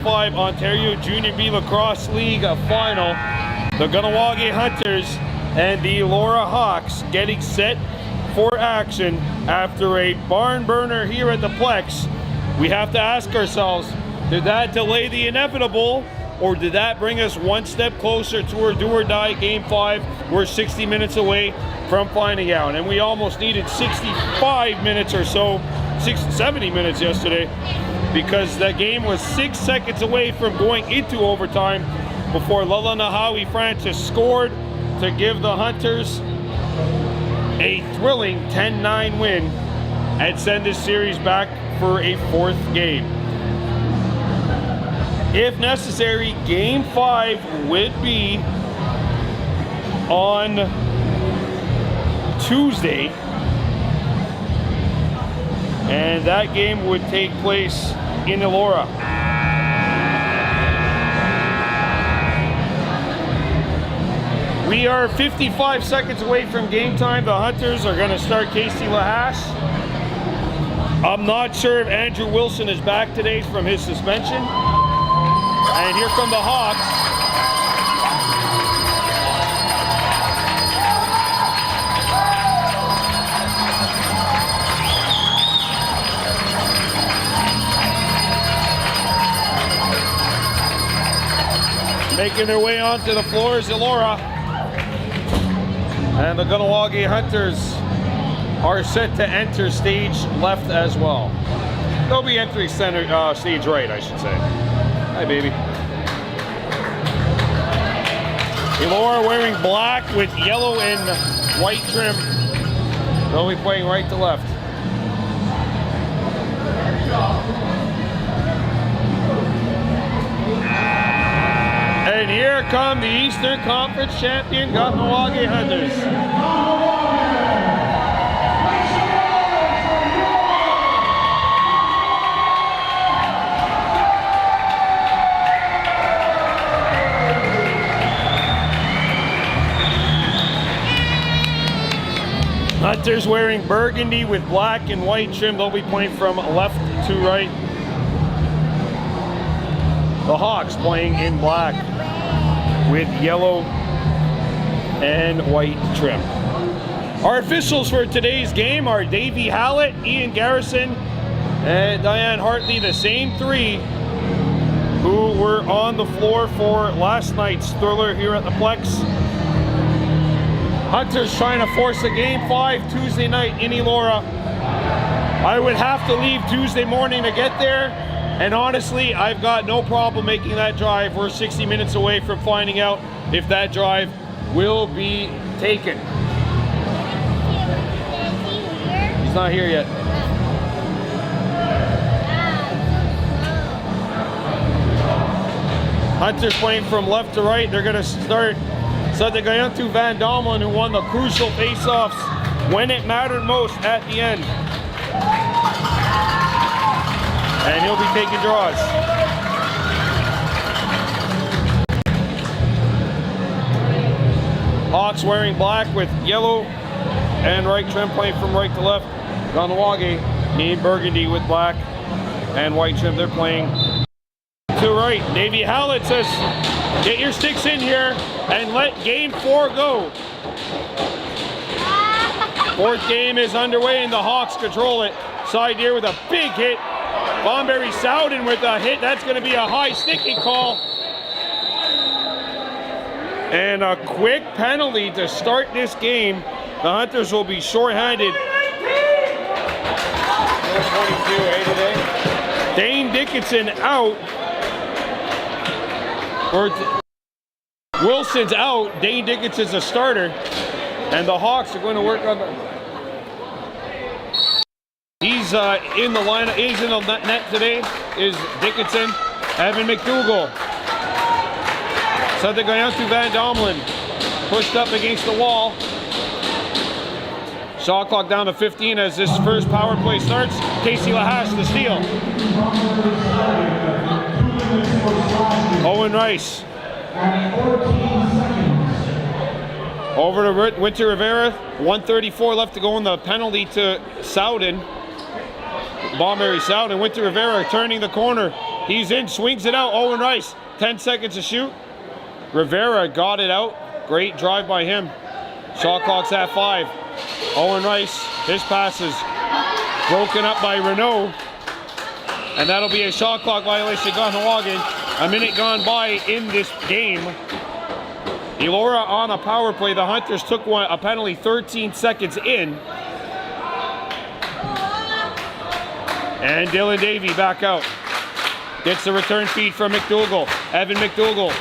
5 Ontario Junior B Lacrosse League final. The Kahnawake Hunters and the Elora Hawks getting set for action after a barn burner here at the Plex. We have to ask ourselves, did that delay the inevitable, or did that bring us one step closer to our do or die game 5? We're 60 minutes away from finding out, and we almost needed 65 minutes or so, 70 minutes yesterday, because that game was 6 seconds away from going into overtime before Nahawi Francis scored to give the Hunters a thrilling 10-9 win and send this series back for a 4th game. If necessary, game 5 would be on Tuesday, and that game would take place in Elora. We are 55 seconds away from game time. The Hunters are going to start Casey Lahash. I'm not sure if Andrew Wilson is back today from his suspension. And here come the Hawks. Making their way onto the floor is Elora. And the Kahnawake Hunters are set to enter stage left as well. They'll be entering center, stage right, I should say. Hi, baby. Elora wearing black with yellow and white trim. They'll be playing right to left. And here come the Eastern Conference champion Kahnawake Hunters. Hunters wearing burgundy with black and white trim. They'll be playing from left to right. The Hawks playing in black with yellow and white trim. Our officials for today's game are Davey Hallett, Ian Garrison, and Diane Hartley, the same 3 who were on the floor for last night's thriller here at the Plex. Hunters trying to force a game 5 Tuesday night in Elora. I would have to leave Tuesday morning to get there. And honestly, I've got no problem making that drive. We're 60 minutes away from finding out if that drive will be taken. He's not here yet. Hunters playing from left to right. They're going to start Sadagayantu Van Domelen, who won the crucial face-offs when it mattered most at the end. And he'll be taking draws. Hawks wearing black with yellow and right trim, playing from right to left. Kahnawake in burgundy with black and white trim. They're playing to right. Davey Hallett says, get your sticks in here and let game 4 go. 4th game is underway and the Hawks control it. Side here with a big hit. Bomberry Sowden with a hit. That's going to be a high sticky call. And a quick penalty to start this game. The Hunters will be short-handed. 22 Dane Dickinson out. Wilson's out. Dane Dickinson's a starter. And the Hawks are going to work on the... He's in the lineup. He's in the net today. Is Dickinson, Evan McDougall, Sadagayantu Van Domelen pushed up against the wall. Shot clock down to 15 as this first power play starts. Casey Lahash the steal. Owen Rice over to Winter Rivera. 1:34 left to go in the penalty to Sowden. Bomberry Sowden. Winter Rivera turning the corner. He's in, swings it out. Owen Rice, 10 seconds to shoot. Rivera got it out. Great drive by him. Shot clock's at 5. Owen Rice, his pass is broken up by Renault. And that'll be a shot clock violation. Kahnawake. A minute gone by in this game. Elora on a power play. The Hunters took a penalty 13 seconds in. And Dylan Davey back out. Gets the return feed from McDougal. Evan McDougal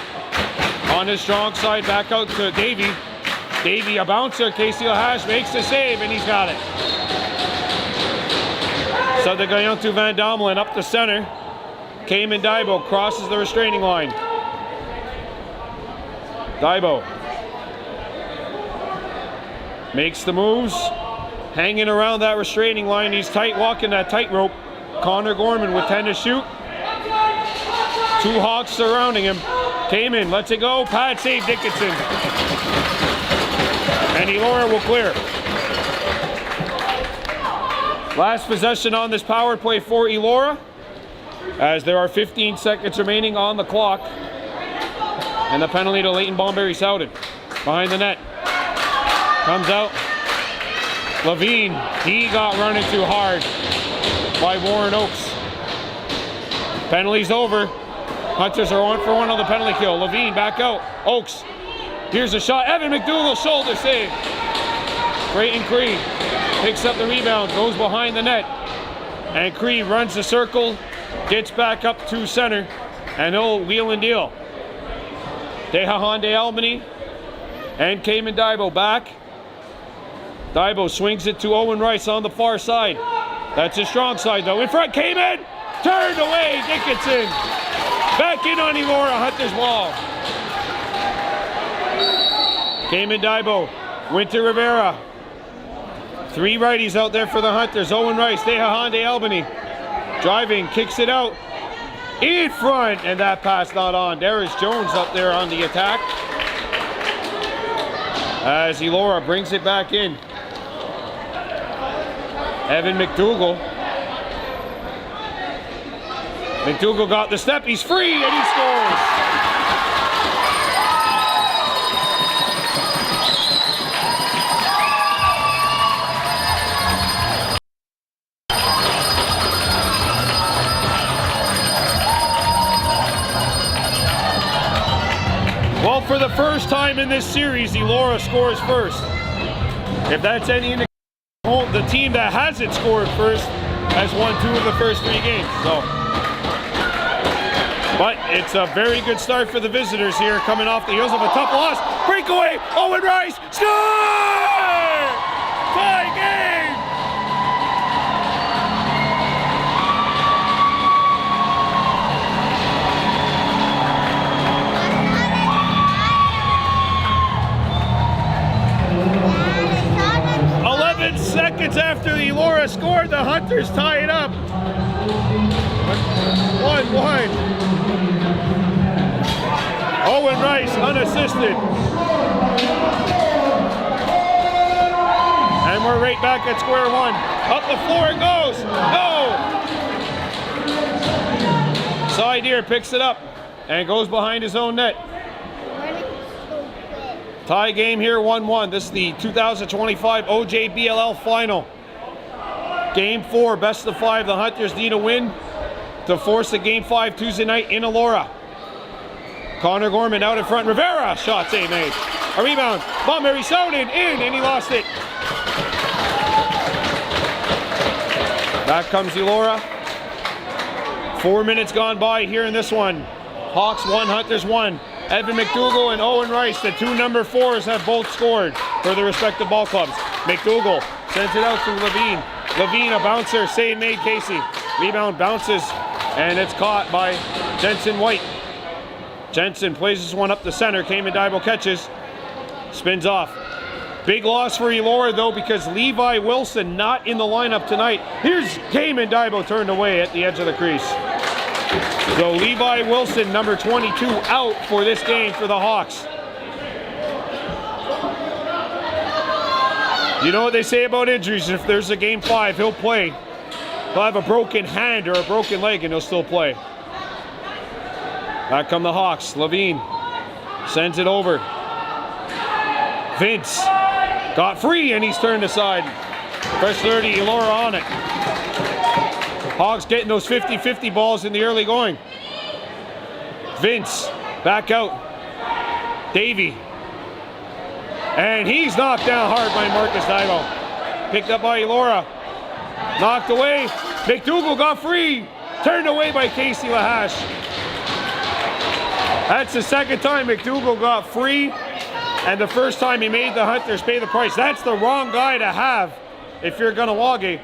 on his strong side, back out to Davey. Davey, a bouncer. Casey Lahash makes the save, and he's got it. So the Gayantu Van Domelen up the center. Cayman Daibo crosses the restraining line. Daibo makes the moves, hanging around that restraining line. He's tight walking that tightrope. Connor Gorman with 10 to shoot. 2 Hawks surrounding him. Cayman lets it go. Pad save Dickinson. And Elora will clear. Last possession on this power play for Elora, as there are 15 seconds remaining on the clock. And the penalty to Leighton Bomberry Soudan. Behind the net. Comes out. Levine, he got running too hard by Warren Oakes. Penalty's over. Hunters are 1 for 1 on the penalty kill. Levine back out. Oakes. Here's a shot. Evan McDougal shoulder save. Creighton Cree picks up the rebound, goes behind the net. And Cree runs the circle, gets back up to center, and he'll wheel and deal. Dehahande Albany and Cayman Daibo back. Daibo swings it to Owen Rice on the far side. That's his strong side though. In front, Cayman! Turned away, Dickinson. Back in on Elora, Hunter's wall. Cayman Daibo, Winter Rivera. 3 righties out there for the Hunters. Owen Rice, Dehahande Albany. Driving, kicks it out. In front, and that pass not on. Darius Jones up there on the attack. As Elora brings it back in. Evan McDougal. McDougal got the step, he's free, and he scores! Well, for the first time in this series, Elora scores first. If that's any indication, the team that hasn't scored first has won 2 of the first 3 games. But it's a very good start for the visitors here, coming off the heels of a tough loss. Breakaway, Owen Rice, score! Tie game! Seconds after the Elora scored, the Hunters tie it up. 1-1. Owen Rice unassisted. And we're right back at square one. Up the floor it goes. No! Side here picks it up and goes behind his own net. Tie game here, 1-1. This is the 2025 OJBLL final. Game 4, best of 5. The Hunters need a win to force a Game 5 Tuesday night in Elora. Connor Gorman out in front. Rivera, shot save made. A rebound. Bomberry Soudan in, and he lost it. Back comes Elora. 4 minutes gone by here in this one. Hawks 1, Hunters 1. Evan McDougal and Owen Rice, the 2 number 4s, have both scored for their respective ball clubs. McDougal sends it out to Levine. Levine, a bouncer, save made Casey. Rebound bounces, and it's caught by Jensen White. Jensen plays this one up the center. Cayman Daibo catches, spins off. Big loss for Elora though, because Levi Wilson not in the lineup tonight. Here's Cayman Daibo turned away at the edge of the crease. So Levi Wilson, number 22, out for this game for the Hawks. You know what they say about injuries? If there's a Game 5, he'll play. He'll have a broken hand or a broken leg and he'll still play. Back come the Hawks. Levine sends it over. Vince got free and he's turned aside. Fresh 30, Elora on it. Hawks getting those 50-50 balls in the early going. Vince back out. Davey. And he's knocked down hard by Marcus Divo. Picked up by Elora. Knocked away. McDougal got free. Turned away by Casey Lahash. That's the second time McDougal got free. And the first time he made the Hunters pay the price. That's the wrong guy to have if you're Kahnawake.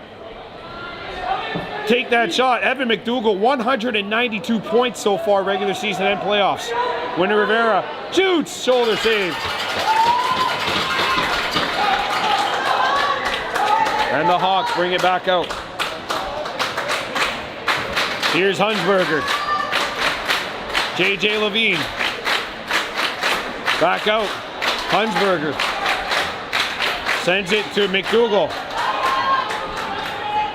Take that shot. Evan McDougal, 192 points so far, regular season and playoffs. Winner Rivera shoots, shoulder save. And the Hawks bring it back out. Here's Hunsberger. JJ Levine. Back out. Hunsberger. Sends it to McDougal.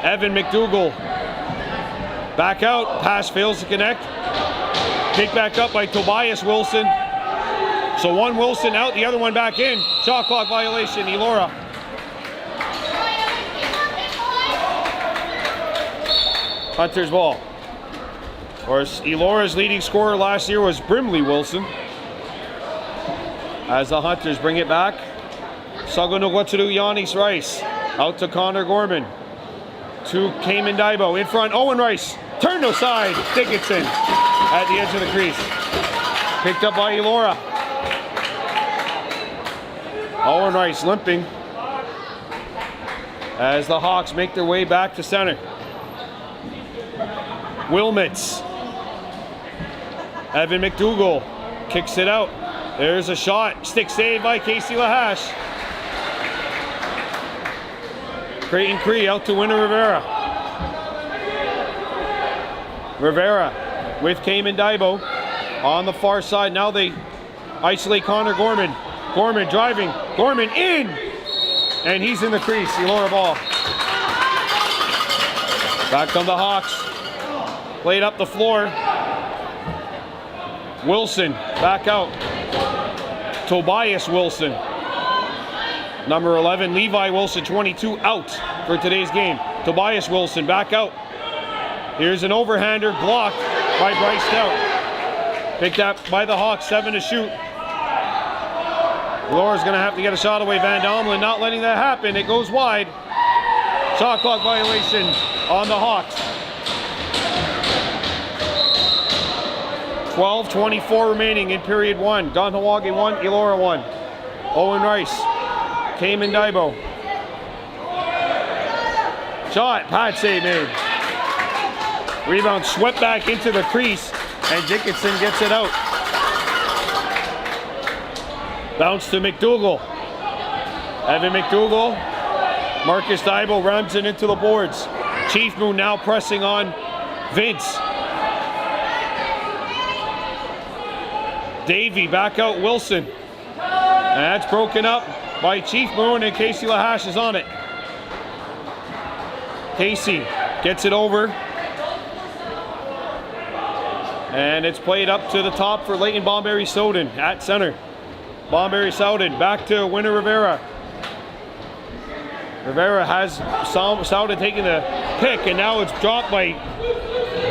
Evan McDougal. Back out. Pass fails to connect. Picked back up by Tobias Wilson. So one Wilson out, the other one back in. Shot clock violation, Elora. Hunters ball. Of course, Elora's leading scorer last year was Brimley Wilson. As the Hunters bring it back. Sagunogwatsudu Yanis Rice. Out to Connor Gorman. To Cayman Dibo. In front, Owen Rice. Turned aside. Dickinson at the edge of the crease. Picked up by Elora. Owen Rice limping. As the Hawks make their way back to center. Wilmets. Evan McDougal kicks it out. There's a shot. Stick save by Casey Lahash. Creighton Cree out to Winner Rivera. Rivera with Cayman Dibo on the far side. Now they isolate Connor Gorman. Gorman driving. Gorman in! And he's in the crease. Elora ball. Back come the Hawks. Played up the floor. Wilson back out. Tobias Wilson. Number 11, Levi Wilson, 22, out for today's game. Tobias Wilson back out. Here's an overhander blocked by Bryce Stout. Picked up by the Hawks, 7 to shoot. Elora's going to have to get a shot away. Van Domlin not letting that happen. It goes wide. Shot clock violation on the Hawks. 12:24 remaining in period 1. Kahnawake 1, Elora 1. Owen Rice. Cayman Dibo. Shot, Pat save made. Rebound swept back into the crease, and Dickinson gets it out. Bounce to McDougal. Evan McDougal. Marcus Dibo rams it into the boards. Chief Moon now pressing on Vince. Davey back out Wilson. And that's broken up by Chief Moon, and Casey Lahash is on it. Casey gets it over. And it's played up to the top for Leighton Bomberry Soden at center. Bomberry Soden back to Winner Rivera. Rivera has Souden taking the pick, and now it's dropped by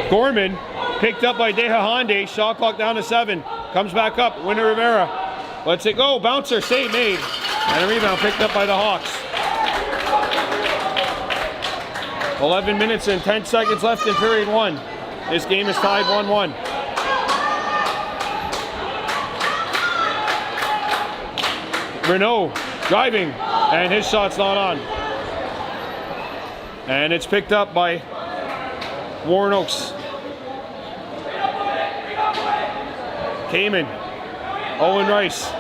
Gorman. Picked up by Deha Honde. Shot clock down to 7. Comes back up. Winner Rivera lets it go. Bouncer, save made. And a rebound picked up by the Hawks. 11 minutes and 10 seconds left in period 1. This game is tied 1-1. Renault driving, and his shot's not on. And it's picked up by Warren Oaks. Cayman. Owen Rice.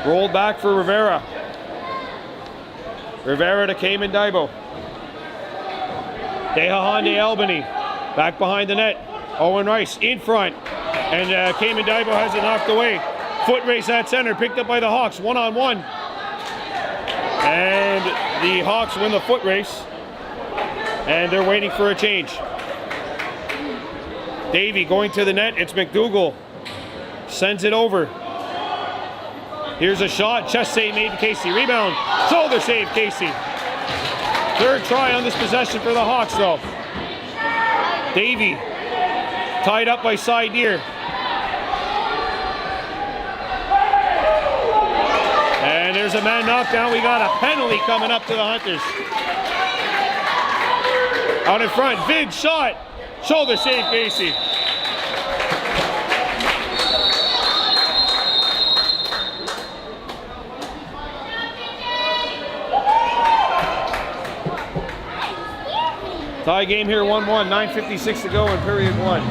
Rolled back for Rivera. Rivera to Cayman Dibo. Deha Honde Albany. Back behind the net. Owen Rice in front. And Cayman Dibo has it knocked away. Foot race at center. Picked up by the Hawks. 1-on-1. And the Hawks win the foot race. And they're waiting for a change. Davey going to the net. It's McDougal. sends it over. Here's a shot, chest save made to Casey. Rebound, shoulder save, Casey. Third try on this possession for the Hawks though. Davey, tied up by Sideer. And there's a man knockdown. We got a penalty coming up to the Hunters. Out in front, big shot. Shoulder save, Casey. Tie game here, 1-1, 9:56 to go in period 1.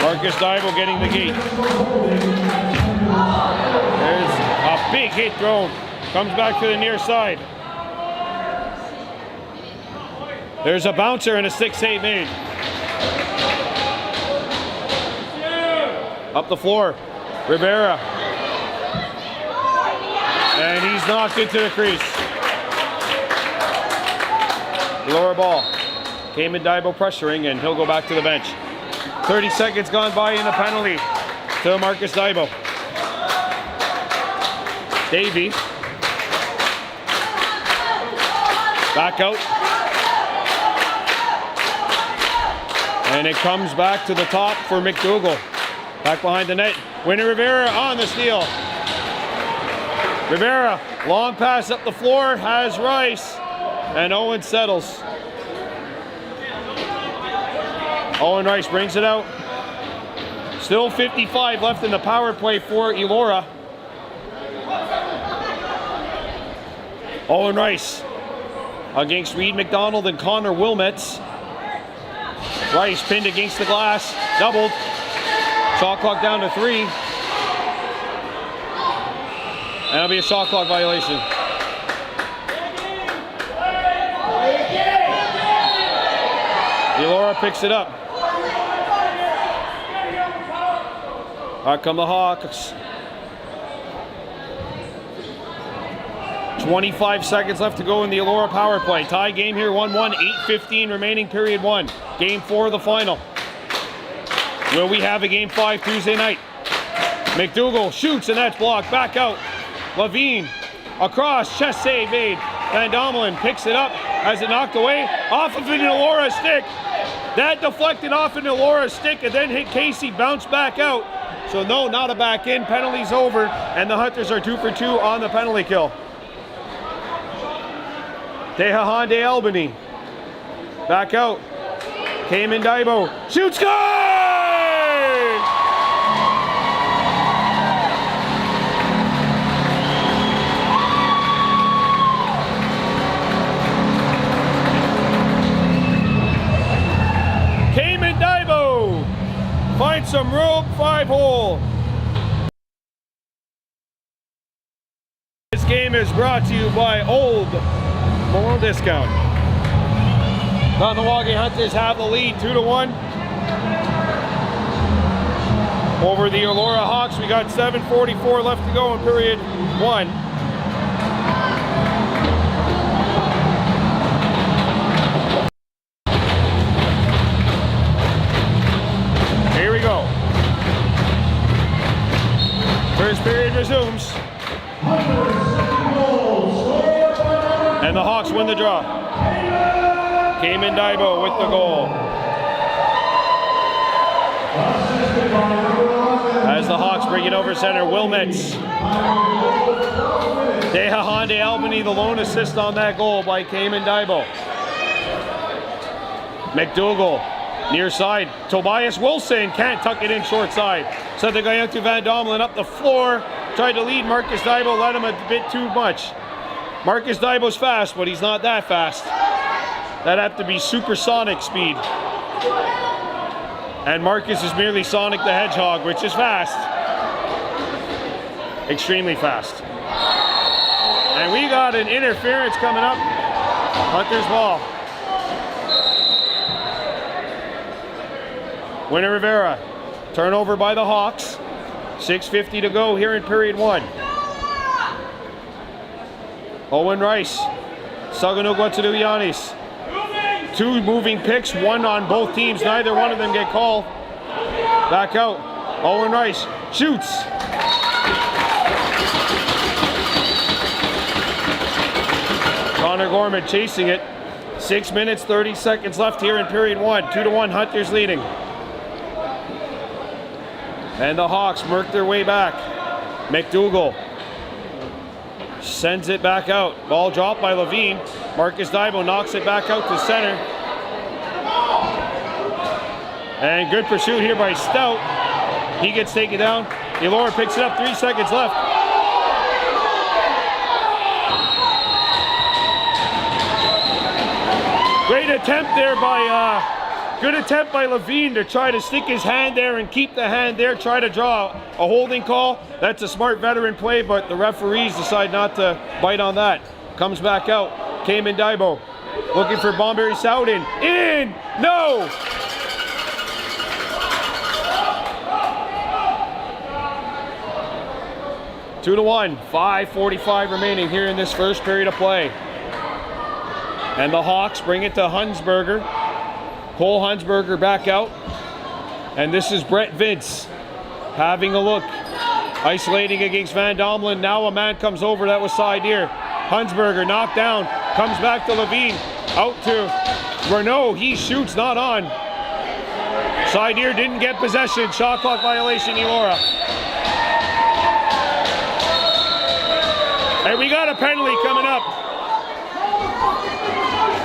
Marcus Dybel getting the gate. There's a big hit thrown. Comes back to the near side. There's a bouncer and a 6-8 made. Up the floor, Rivera. And he's knocked into the crease. Lower ball. Kahnawake Dybel pressuring, and he'll go back to the bench. 30 seconds gone by in a penalty to Marcus Dybel. Davey. Back out. And it comes back to the top for McDougall. Back behind the net. Winner Rivera on the steal. Rivera, long pass up the floor, has Rice. And Owen settles. Owen Rice brings it out. Still 55 left in the power play for Elora. Owen Rice against Reed McDonald and Connor Wilmets. Rice pinned against the glass, doubled. Shot clock down to 3. And it'll be a shot clock violation. Elora picks it up. Out come the Hawks. 25 seconds left to go in the Elora power play. Tie game here, 1-1, 8:15 remaining period 1. Game 4 of the final. Will we have a game 5 Tuesday night? McDougall shoots and that's blocked. Back out. Levine across, chest save made. Van Domelen picks it up. Has it knocked away? Off of an Elora stick. That deflected off an Elora stick and then hit Casey, bounced back out. So no, not a back in. Penalty's over, and the Hunters are 2 for 2 on the penalty kill. Tehahande Albany. Back out. Kahnawake Dybel. Shoots, good! Kahnawake Dybel. Find some rope, 5-hole. This game is brought to you by Old Moral Discount. Kahnawake Hunters have the lead 2-1 over the Elora Hawks. We got 7:44 left to go in period 1. Here we go. First period resumes. And the Hawks win the draw. Kahnawake Dybel with the goal. As the Hawks bring it over center, Wilmets. Tehahande Albany, the lone assist on that goal by Kahnawake Dybel. McDougall, near side. Tobias Wilson can't tuck it in short side. So the guy out to Van Domelen up the floor. Tried to lead Marcus Dybel, led him a bit too much. Marcus Dybel's fast, but he's not that fast. That'd have to be supersonic speed. And Marcus is merely Sonic the Hedgehog, which is fast. Extremely fast. And we got an interference coming up. Hunter's ball. Winner Rivera. Turnover by the Hawks. 6:50 to go here in period 1. Owen Rice. Saganugwatsudu-Yanis. 2 moving picks, 1 on both teams. Neither one of them get called. Back out. Owen Rice shoots. Connor Gorman chasing it. 6 minutes, 30 seconds left here in period 1. 2-1, Hunters leading. And the Hawks murk their way back. McDougall sends it back out. Ball dropped by Levine. Marcus Daibo knocks it back out to center. And good pursuit here by Stout. He gets taken down. Elora picks it up, 3 seconds left. Great attempt there by, good attempt by Levine to try to stick his hand there and keep the hand there, try to draw a holding call. That's a smart veteran play, but the referees decide not to bite on that. Comes back out. Cayman Daibo looking for Bomberry Soudin. In! No! Two to 1. 5:45 remaining here in this first period of play. And the Hawks bring it to Hunsberger. Cole Hunsberger back out. And this is Brett Vince having a look. Isolating against Van Domelen. Now a man comes over. That was Sideer. Hunsberger knocked down. Comes back to Levine. Out to Renault. He shoots, not on. Sideer didn't get possession. Shot clock violation, Elora. And we got a penalty coming up.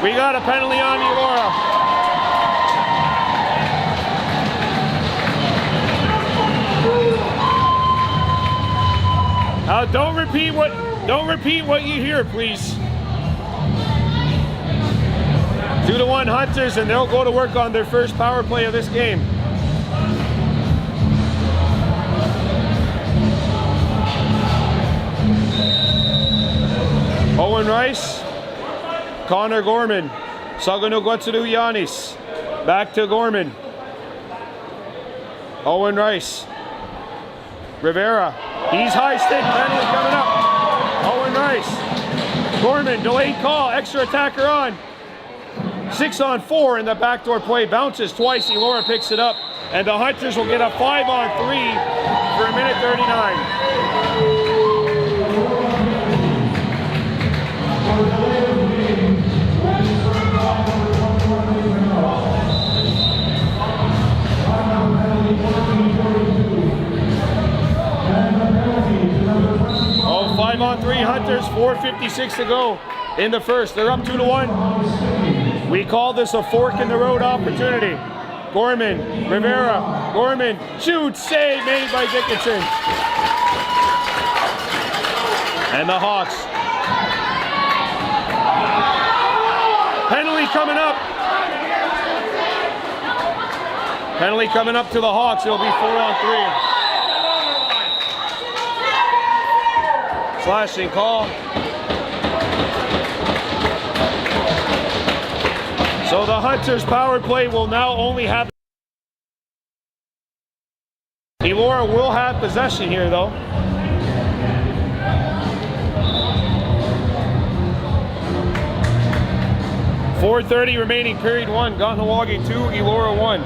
We got a penalty on Elora. Don't repeat what you hear, please. 2-1 Hunters, and they'll go to work on their first power play of this game. Owen Rice, Connor Gorman, Saganugwatsudu-Yanis, back to Gorman. Owen Rice, Rivera, he's high stick, penalty coming up. Owen Rice, Gorman, delayed call, extra attacker on. 6-on-4 in the backdoor play, bounces twice, Elora picks it up, and the Hunters will get a 5-on-3 for 1:39. Oh, 5-on-3 Hunters, 4:56 to go in the first. They're up 2-1. We call this a fork in the road opportunity. Gorman, Rivera, Gorman, shoots, save made by Dickinson. And the Hawks. Penalty coming up. Penalty coming up to the Hawks. It'll be 4-on-3. Slashing call. So the Hunters power play will now only have. Elora will have possession here though. .4:30 remaining, period 1. Kahnawake 2, Elora 1.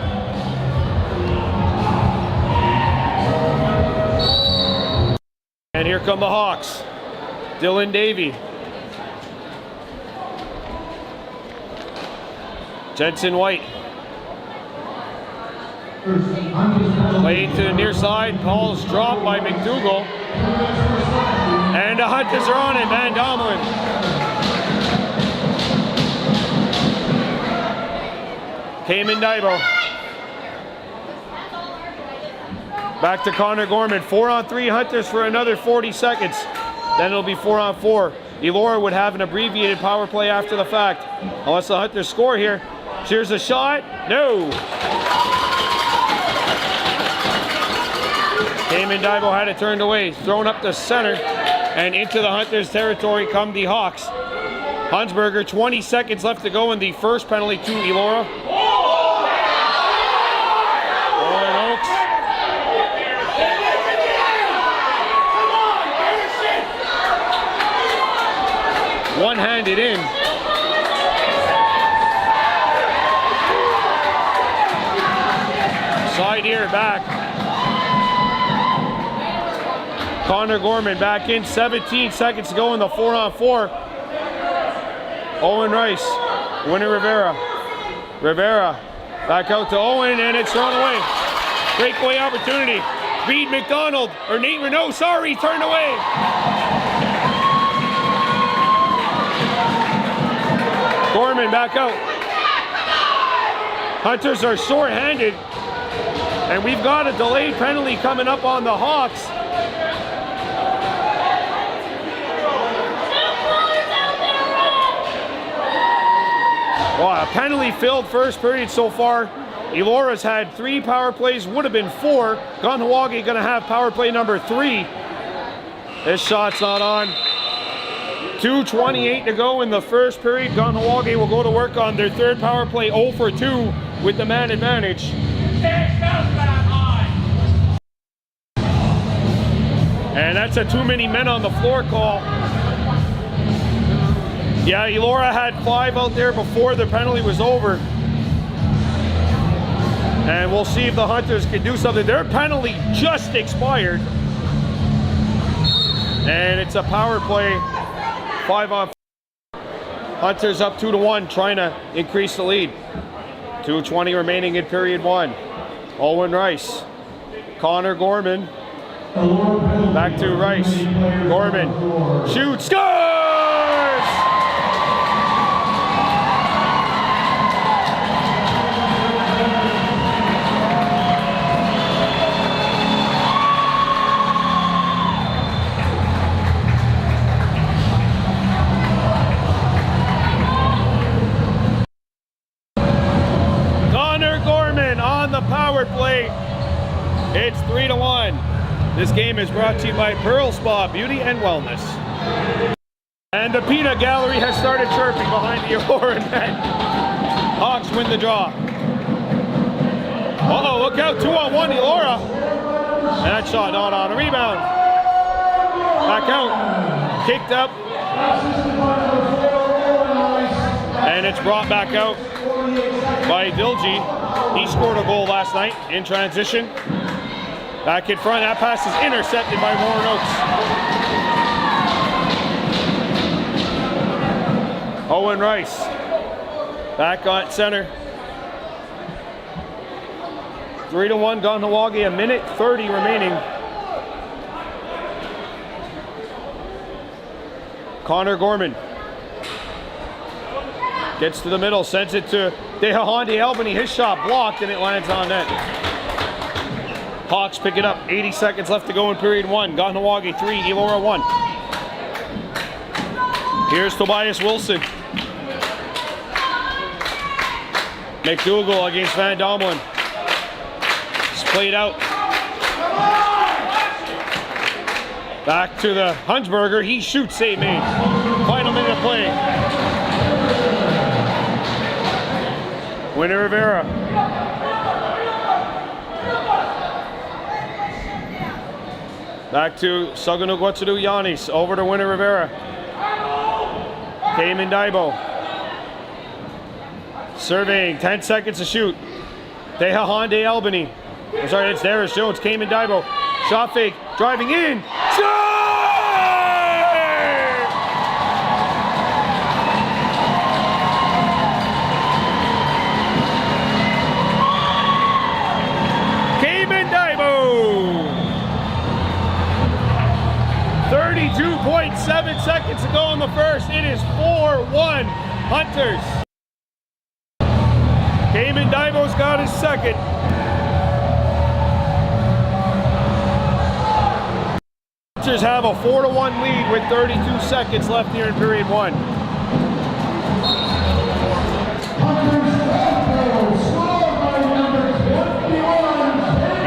And here come the Hawks. Dylan Davey. Jensen White. Played to the near side. Ball's dropped by McDougall. And the Hunters are on it. Van Domelen. Cayman Daibo. Back to Connor Gorman. 4-on-3 Hunters for another 40 seconds. Then it'll be 4-on-4. Elora would have an abbreviated power play after the fact. Unless the Hunters score here. Here's a shot. No. Cayman Daibo had it turned away. Thrown up the center. And into the Hunters territory come the Hawks. Hunsberger, 20 seconds left to go in the first penalty to Elora. send it in. Side here, back. Connor Gorman back in, 17 seconds to go in the 4-on-4. Owen Rice, Winnie Rivera. Rivera back out to Owen, and it's thrown away. Breakaway opportunity. Reed McDonald, or Nate Renault, sorry, turned away. Gorman back out. Hunters are short-handed, and we've got a delayed penalty coming up on the Hawks. Wow, a penalty-filled first period so far. Elora's had 3 power plays, would have been 4. Kahnawake gonna have power play number 3. This shot's not on. 2:28 to go in the first period. Kahnawake will go to work on their 3rd power play, 0 for 2 with the man advantage. And that's a too many men on the floor call. Yeah, Elora had 5 out there before the penalty was over. And we'll see if the Hunters can do something. Their penalty just expired. And it's a power play, 5-on-4. Hunters up 2-1, trying to increase the lead. 2:20 remaining in period 1. Owen Rice, Connor Gorman, back to Rice. Gorman, shoots, scores! Power play. It's 3-1. This game is brought to you by Pearl Spa Beauty and Wellness. And the peanut gallery has started chirping behind the Elora net. Hawks win the draw. Uh-oh, look out, 2-on-1 Elora. And that shot not on. A rebound. Back out. Kicked up. And it's brought back out by Dilgy. He scored a goal last night in transition. Back in front, that pass is intercepted by Warren Oaks. Owen Rice, back on center. 3-1, Kahnawake, 1:30 remaining. Connor Gorman gets to the middle, sends it to Dehahandi Albany. His shot blocked, and it lands on net. Hawks pick it up. 80 seconds left to go in period 1. Kahnawake 3, Elora 1. Here's Tobias Wilson. McDougal against Van Domlin. It's played out. Back to the Hunsberger. He shoots, save made. Final minute of play. Winnie Rivera. Back to Saganugwatsudu Yanis. Over to Winnie Rivera. Cayman Daibo. Surveying. 10 seconds to shoot. Dehahandi Albany. I'm sorry, it's Darius Jones. Cayman Daibo. Shot fake. Driving in. Score! Cayman Daibo. 32.7 seconds to go in the first. It is 4-1 Hunters. Cayman Daibo's got his second. Hunters have a 4-1 lead with 32 seconds left here in period 1.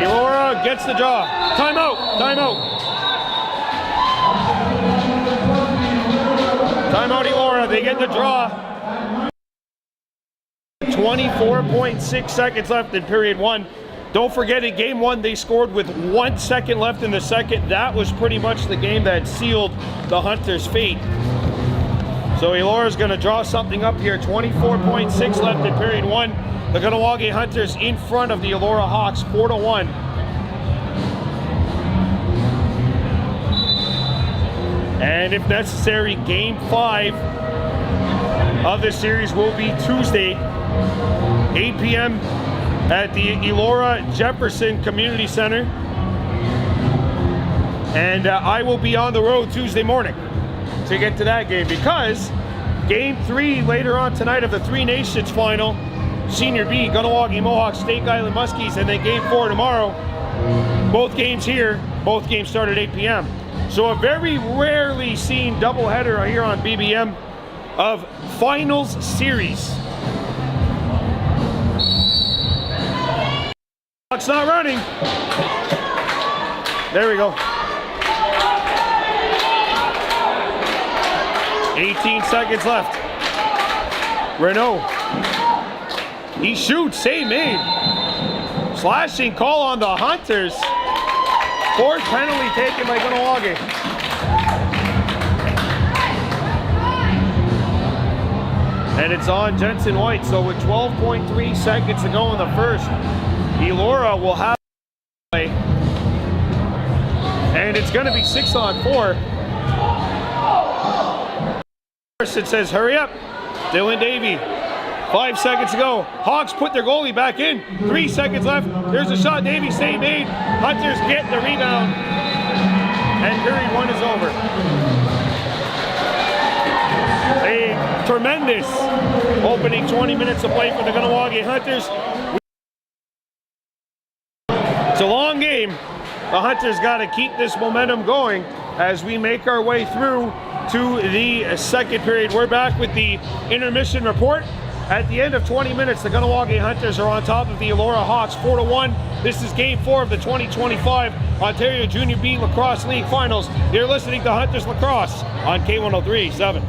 Elora gets the draw. Timeout. Timeout. Timeout Elora. They get the draw. 24.6 seconds left in period 1. Don't forget, in game 1, they scored with 1 second left in the second. That was pretty much the game that sealed the Hunters' fate. So Elora's going to draw something up here. 24.6 left in period 1. The Kahnawake Hunters in front of the Elora Hawks, 4-1. And if necessary, Game 5 of this series will be Tuesday, 8 p.m. at the Elora Jefferson Community Center. And I will be on the road Tuesday morning to get to that game, because Game 3 later on tonight of the Three Nations Final, Senior B, Kahnawake Mohawks, Stake Island Muskies, and then Game 4 tomorrow. Both games here, both games start at 8 p.m. So a very rarely seen doubleheader here on BBM of finals series. Clock's not running. There we go. 18 seconds left. Renault. He shoots, save made. Slashing call on the Hunters. Fourth penalty taken by Kahnawake. And it's on Jensen White. So with 12.3 seconds to go in the first, Elora will have play. And it's going to be 6-on-4. It says, hurry up. Dylan Davey. 5 seconds to go. Hawks put their goalie back in. 3 seconds left. There's a shot. Davey save made. Hunters get the rebound. And period 1 is over. A tremendous opening 20 minutes of play for the Kahnawake Hunters. It's a long game. The Hunters got to keep this momentum going as we make our way through to the second period. We're back with the intermission report. At the end of 20 minutes, the Kahnawake Hunters are on top of the Elora Hawks, 4-1. This is Game 4 of the 2025 Ontario Junior B Lacrosse League Finals. You're listening to Hunters Lacrosse on K103.7.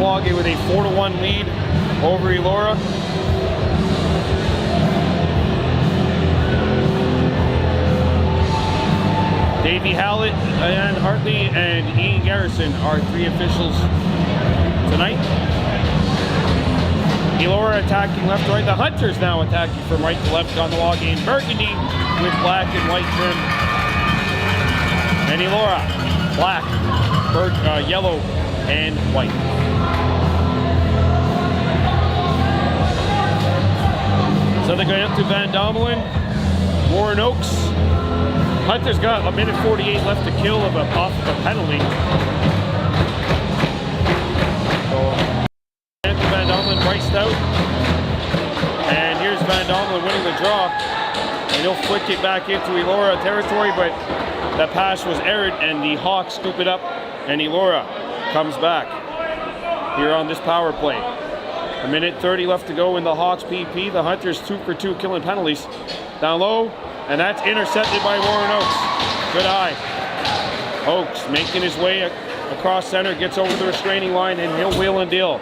Kahnawake with a 4-1 lead over Elora. Davey Hallett, Ann Hartley, and Ian Garrison are 3 officials tonight. Elora attacking left to right. The Hunters now attacking from right to left. Kahnawake in burgundy with black and white trim. And Elora, black, yellow, and white. So they're going up to Van Domelen, Warren Oaks. Hunter's got 1:48 left to kill off of a penalty. Van Domelen priced out, and here's Van Domelen winning the draw, and he'll flick it back into Elora territory, but that pass was erred, and the Hawks scoop it up, and Elora comes back here on this power play. 1:30 left to go in the Hawks PP. The Hunters 2 for 2 killing penalties. Down low, and that's intercepted by Warren Oaks. Good eye. Oaks making his way across center, gets over the restraining line, and he'll wheel and deal.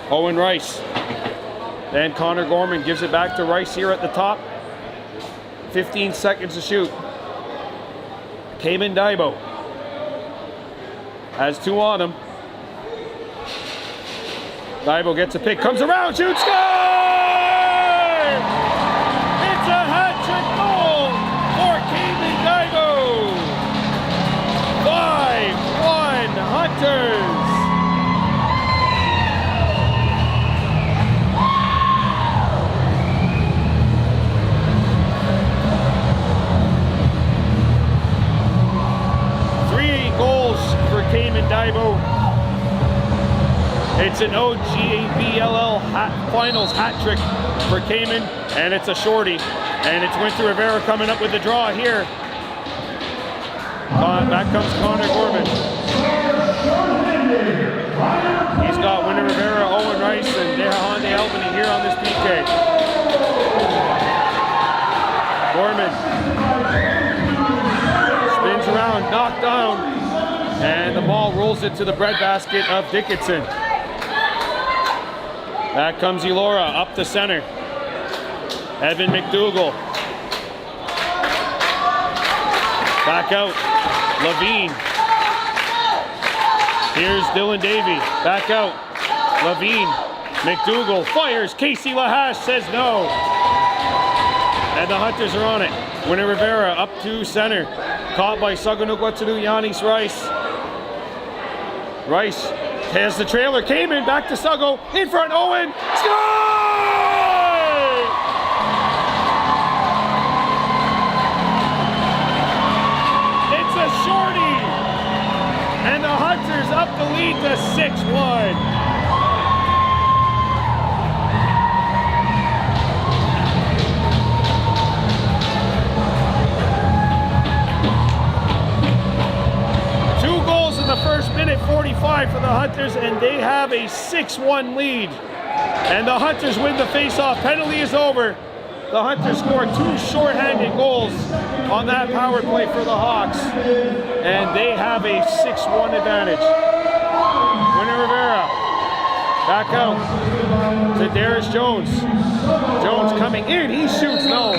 Owen Rice. Then Connor Gorman gives it back to Rice here at the top. 15 seconds to shoot. Cayman Daibo has 2 on him. Daibo gets a pick, comes around, shoots, score! It's a hat-trick goal for Cayman Daibo. 5-1 Hunters. Cayman Daibo. It's an OJBLL finals hat trick for Cayman, and it's a shorty. And it's Winter Rivera coming up with the draw here. Back comes Connor Gorman. He's got Winter Rivera, Owen Rice, and Dehahande Albany here on this PK. Gorman spins around, knocked down. And the ball rolls it to the breadbasket of Dickinson. Back comes Elora up the center. Evan McDougall. Back out. Levine. Here's Dylan Davey. Back out. Levine. McDougall fires. Casey Lahash says no. And the Hunters are on it. Winter Rivera up to center. Caught by Saganugwatsudu Yanis Rice. Rice has the trailer, Cayman back to Suggo, in front, Owen, score! It's a shorty, and the Hunters up the lead to 6-1. The first minute 45 for the Hunters, and they have a 6-1 lead. And the Hunters win the face-off. Penalty is over. The Hunters score 2 shorthanded goals on that power play for the Hawks, and they have a 6-1 advantage. Winter Rivera back out to Darius Jones. Jones coming in. He shoots no.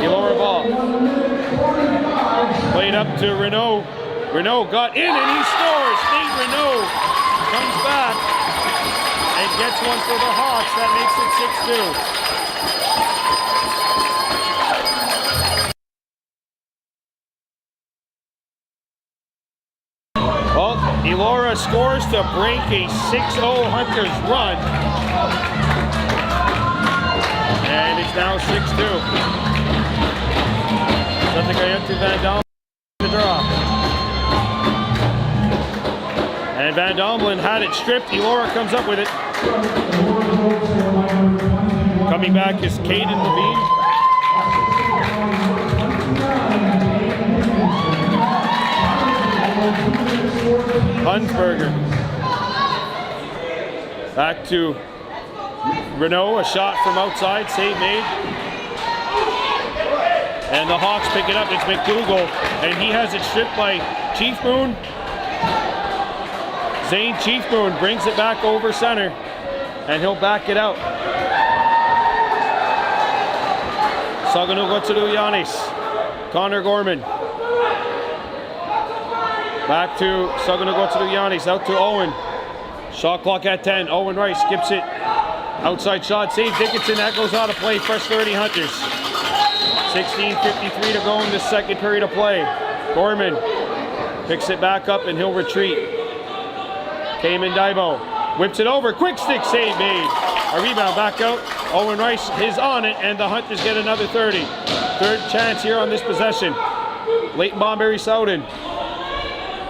Elora ball. Played up to Renault. Renault got in and he scores. Nate Renault comes back and gets one for the Hawks. That makes it 6-2. Well, Elora scores to break a 6-0 Hunters run. And it's now 6-2. Something I have to Van Domelen the draw. And Van Domelen had it stripped. Elora comes up with it. Coming back is Caden Levine. Hunsberger. Back to Renault, a shot from outside, save made. And the Hawks pick it up. It's McDougall, and he has it stripped by Chief Moon. Zane Chief Moon brings it back over center, and he'll back it out. Saganugotsuru Yanis. Connor Gorman. Back to Saganugotsuru Yanis, out to Owen. Shot clock at 10. Owen Rice skips it. Outside shot, save Dickinson. That goes out of play. Fresh 30 Hunters. 16:53 to go in the second period of play. Gorman picks it back up and he'll retreat. Cayman Daibo whips it over. Quick stick save made. A rebound back out. Owen Rice is on it, and the Hunters get another 30. Third chance here on this possession. Leighton Bomberry Soudan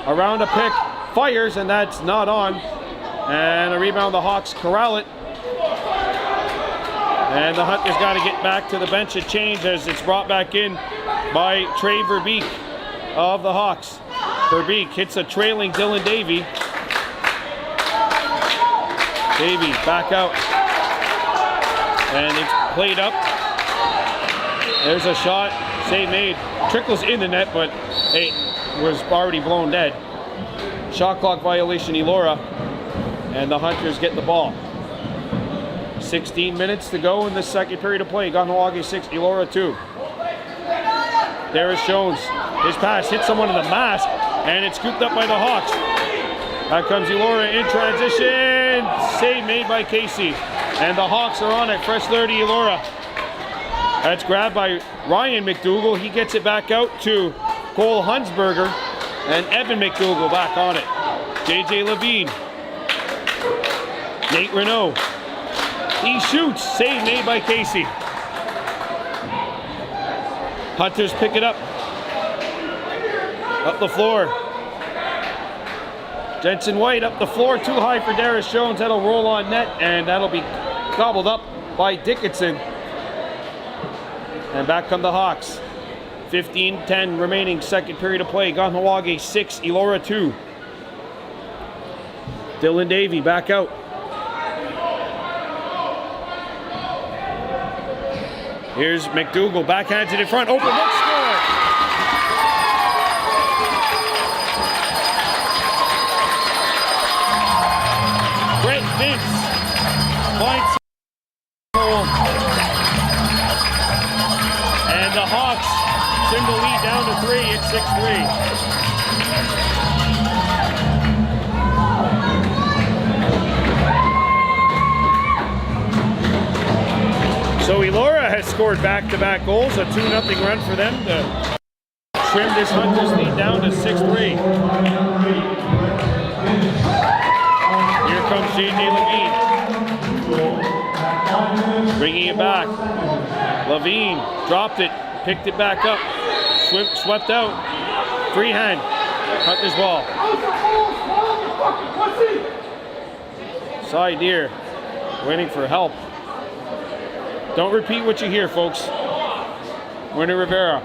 around a pick, fires, and that's not on. And a rebound, the Hawks corral it. And the Hunters got to get back to the bench and change as it's brought back in by Trey Verbeek of the Hawks. Verbeek hits a trailing Dylan Davey. Davey back out. And it's played up. There's a shot. Save made. Trickles in the net, but it was already blown dead. Shot clock violation, Elora. And the Hunters get the ball. 16 minutes to go in the second period of play. Kahnawake 6, Elora 2. Darius Jones. His pass hits someone in the mask, and it's scooped up by the Hawks. Out comes Elora in transition. Save made by Casey. And the Hawks are on it. Fresh 30, Elora. That's grabbed by Ryan McDougall. He gets it back out to Cole Hunsberger. And Evan McDougall back on it. JJ Levine. Nate Renault. He shoots. Save made by Casey. Hunters pick it up. Up the floor. Jensen White up the floor. Too high for Darius Jones. That'll roll on net, and that'll be gobbled up by Dickinson. And back come the Hawks. 15-10 remaining, second period of play. Kahnawake 6, Elora 2. Dylan Davey back out. Here's McDougall, backhands it in front. Open look, score! Brett Vince finds goal. And the Hawks send the lead down to 3. It's 6-3. So Elora has scored back-to-back goals, a 2-0 run for them to trim this Hunters lead down to 6-3. Here comes JJ Levine. Bringing it back. Levine dropped it, picked it back up, swept out. Freehand, Hunters ball. Side here, waiting for help. Don't repeat what you hear, folks. Winnie Rivera.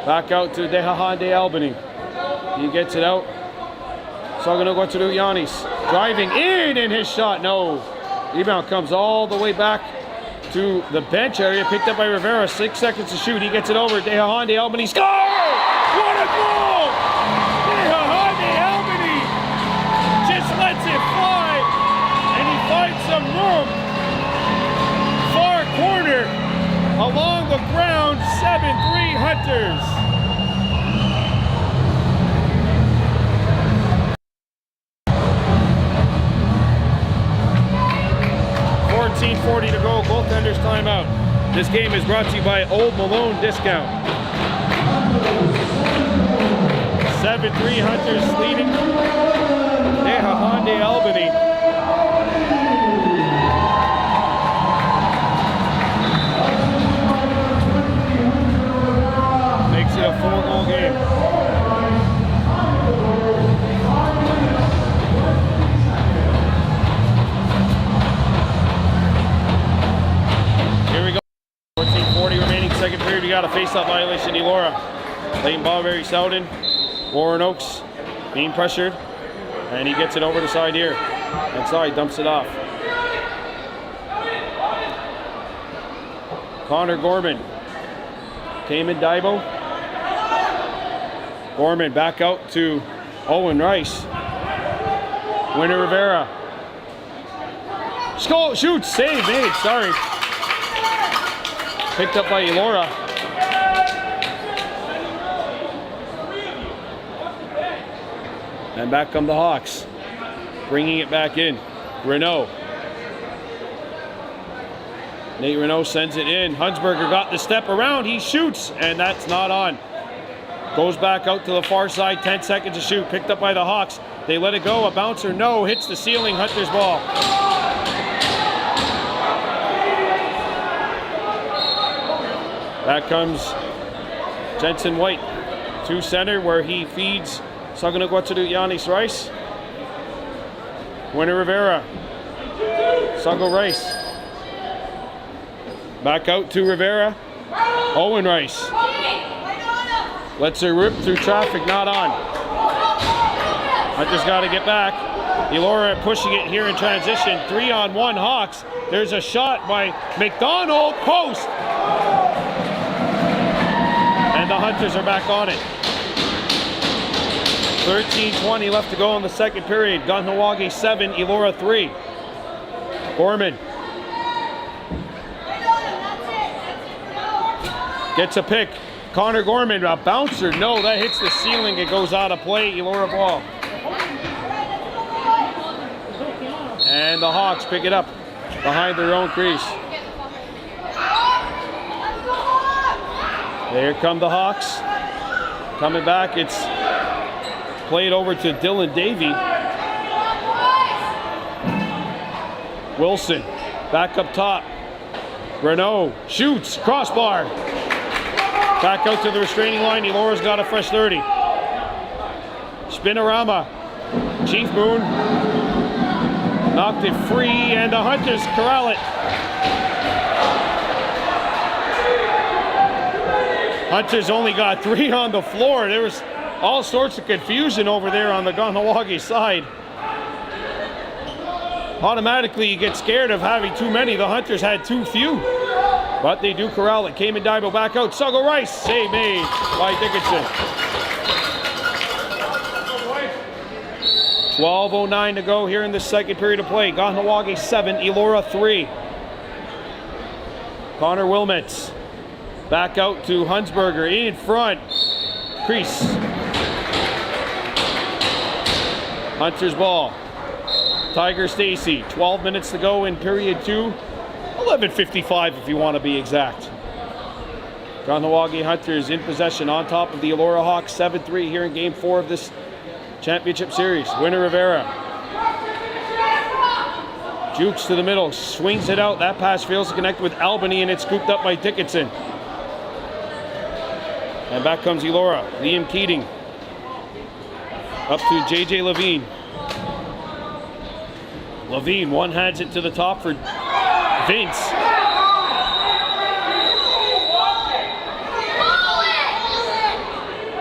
Back out to Dehahande Albany. He gets it out. Saganugotsuru Yanis. Driving in, and his shot, no. Rebound comes all the way back to the bench area. Picked up by Rivera. 6 seconds to shoot. He gets it over. Dehahande Albany. Score! What a goal! Dehahande Albany just lets it fly. And he finds some room. Far corner along the ground. 7-3 Hunters. .40 to go, goaltenders timeout. This game is brought to you by Old Malone Discount. 7-3 Hunters leading Dehahande Albany. Makes it a 4-goal game. Here we go. 14:40 remaining, second period. We got a face-off violation, Elora. Leighton Bomberry Soudan. Warren Oakes being pressured. And he gets it over the side here. Inside, dumps it off. Connor Gorman. Cayman Daibo. Gorman back out to Owen Rice. Winner Rivera. Skull, shoots, save made, sorry. Picked up by Elora. And back come the Hawks. Bringing it back in. Renault. Nate Renault sends it in. Hunsberger got the step around. He shoots, and that's not on. Goes back out to the far side. 10 seconds to shoot. Picked up by the Hawks. They let it go. A bouncer, no. Hits the ceiling. Hunter's ball. Back comes Jensen White to center where he feeds Saganagwatsudu Yanis Rice. Winner Rivera. Sago Rice. Back out to Rivera. Owen Rice. Lets her rip through traffic, not on. Hunter's got to get back. Elora pushing it here in transition. 3-on-1 Hawks. There's a shot by McDonald. Post. And the Hunters are back on it. 13:20 left to go in the second period. Kahnawake 7, Elora 3. Gorman. Gets a pick. Connor Gorman, a bouncer. No, that hits the ceiling. It goes out of play. Elora ball. And the Hawks pick it up behind their own crease. There come the Hawks. Coming back, it's played over to Dylan Davey. Wilson, back up top. Renault shoots, crossbar. Back out to the restraining line. Elora's got a fresh 30. Spinorama. Chief Moon knocked it free, and the Hunters corral it. Hunters only got 3 on the floor. There was all sorts of confusion over there on the Kahnawake side. Automatically you get scared of having too many. The Hunters had too few. But they do corral it. Cayman Dibo back out. Sago Rice. Save made by Dickinson. 12:09 to go here in the second period of play. Kahnawake 7, Elora 3. Connor Wilmets. Back out to Hunsberger. In front. Crease. Hunter's ball. Tiger Stacy. 12 minutes to go in period 2. 11:55 if you want to be exact. Kahnawake Hunters in possession on top of the Elora Hawks 7-3 here in game 4 of this championship series. Winner Rivera. Jukes to the middle, swings it out. That pass fails to connect with Albany, and it's scooped up by Dickinson. And back comes Elora. Liam Keating. Up to JJ Levine. Levine one-hands it to the top for Vince.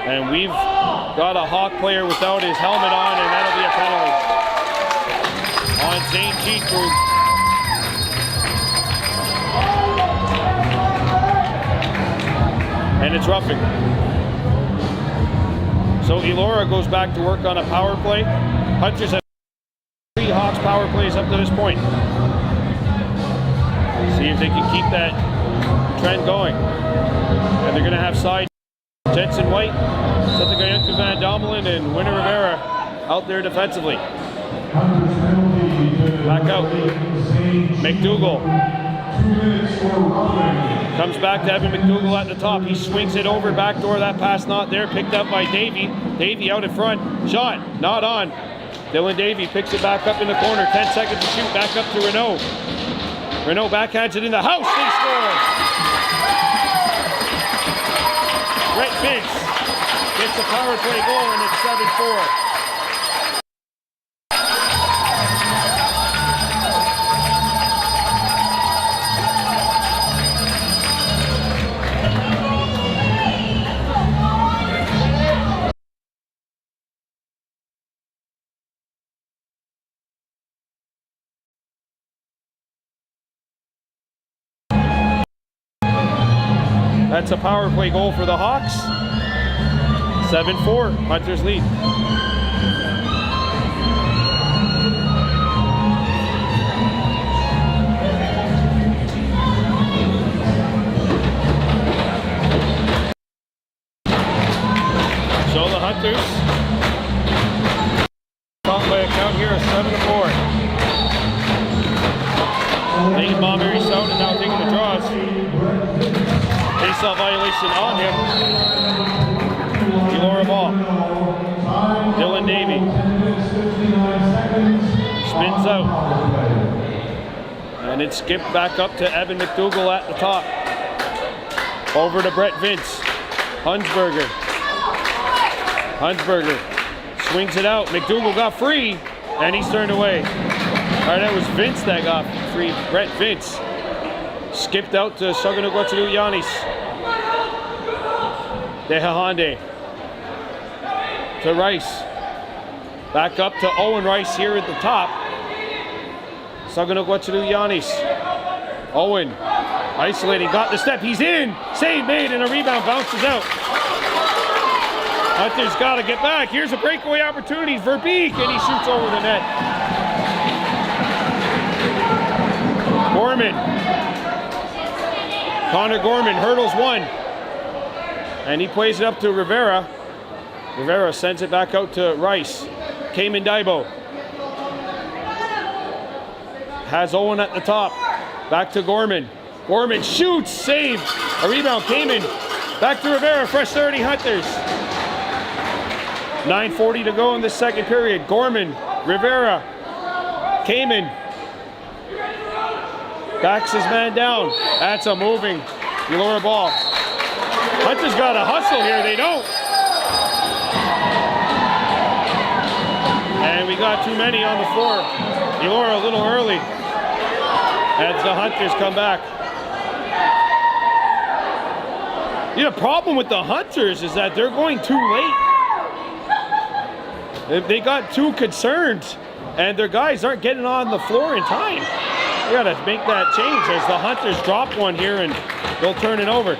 And we've got a Hawk player without his helmet on, and that'll be a penalty on Zane Cheatford. And it's roughing. So Elora goes back to work on a power play. Hunters have 3 Hawks power plays up to this point. See if they can keep that trend going. And they're going to have side Jensen White, Sethagayantu Van Domelen, and Winner Rivera out there defensively. Back out. McDougall. Comes back to Evan McDougall at the top. He swings it over, backdoor. That pass not there. Picked up by Davey. Davey out in front. Shot, not on. Dylan Davey picks it back up in the corner. 10 seconds to shoot. Back up to Renault. Renault backhands it in the house. They score. Brett Vince gets a power play goal, and it's 7-4. That's a power play goal for the Hawks. 7-4, Hunters lead. assault violation on him. Elora ball. Dylan Davey spins out. And it's skipped back up to Evan McDougall at the top. Over to Brett Vince. Hunsberger. Hunsberger swings it out. McDougall got free, and he's turned away. All right, that was Vince that got free. Brett Vince skipped out to Saganugwatulu Yanis. Dehahande to Rice. Back up to Owen Rice here at the top. Saganugwatulu Yanis. Owen isolating, got the step, he's in. Save made, and a rebound bounces out. Hunter's got to get back. Here's a breakaway opportunity. Verbeek, and he shoots over the net. Gorman. Connor Gorman hurdles one. And he plays it up to Rivera. Rivera sends it back out to Rice. Cayman Daibo. Has Owen at the top. Back to Gorman. Gorman shoots, save. A rebound, Cayman. Back to Rivera, fresh 30 Hunters. 9:40 to go in the second period. Gorman, Rivera, Cayman. Backs his man down. That's a moving Elora ball. Hunter's got to hustle here, they don't. And we got too many on the floor. Elora a little early as the Hunters come back. The problem with the Hunters is that they're going too late. They got too concerned, and their guys aren't getting on the floor in time. You got to make that change as the Hunters drop one here and they'll turn it over.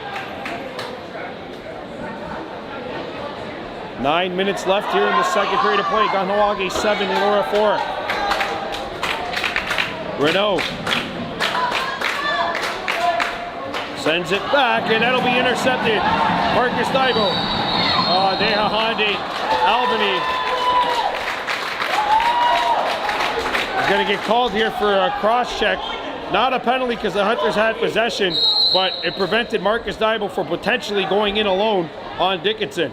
9 minutes left here in the second period of play. Kahnawake 7, Elora 4. Renault sends it back, and that'll be intercepted. Marcus Daibo. Dehahande, Albany. Going to get called here for a cross check. Not a penalty because the Hunters had possession, but it prevented Marcus Daibo from potentially going in alone on Dickinson.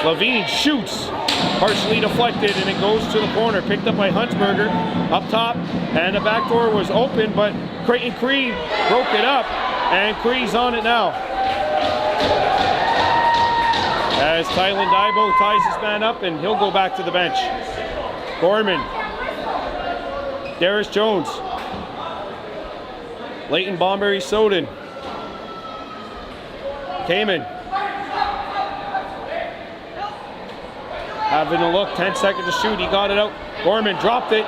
Levine shoots, partially deflected, and it goes to the corner. Picked up by Hunsberger up top, and the back door was open, but Creighton Cree broke it up, and Cree's on it now. As Tylen Daibo ties his man up, and he'll go back to the bench. Gorman. Darius Jones. Leighton Bomberry Soden. Cayman. Having a look, 10 seconds to shoot, he got it out. Gorman dropped it.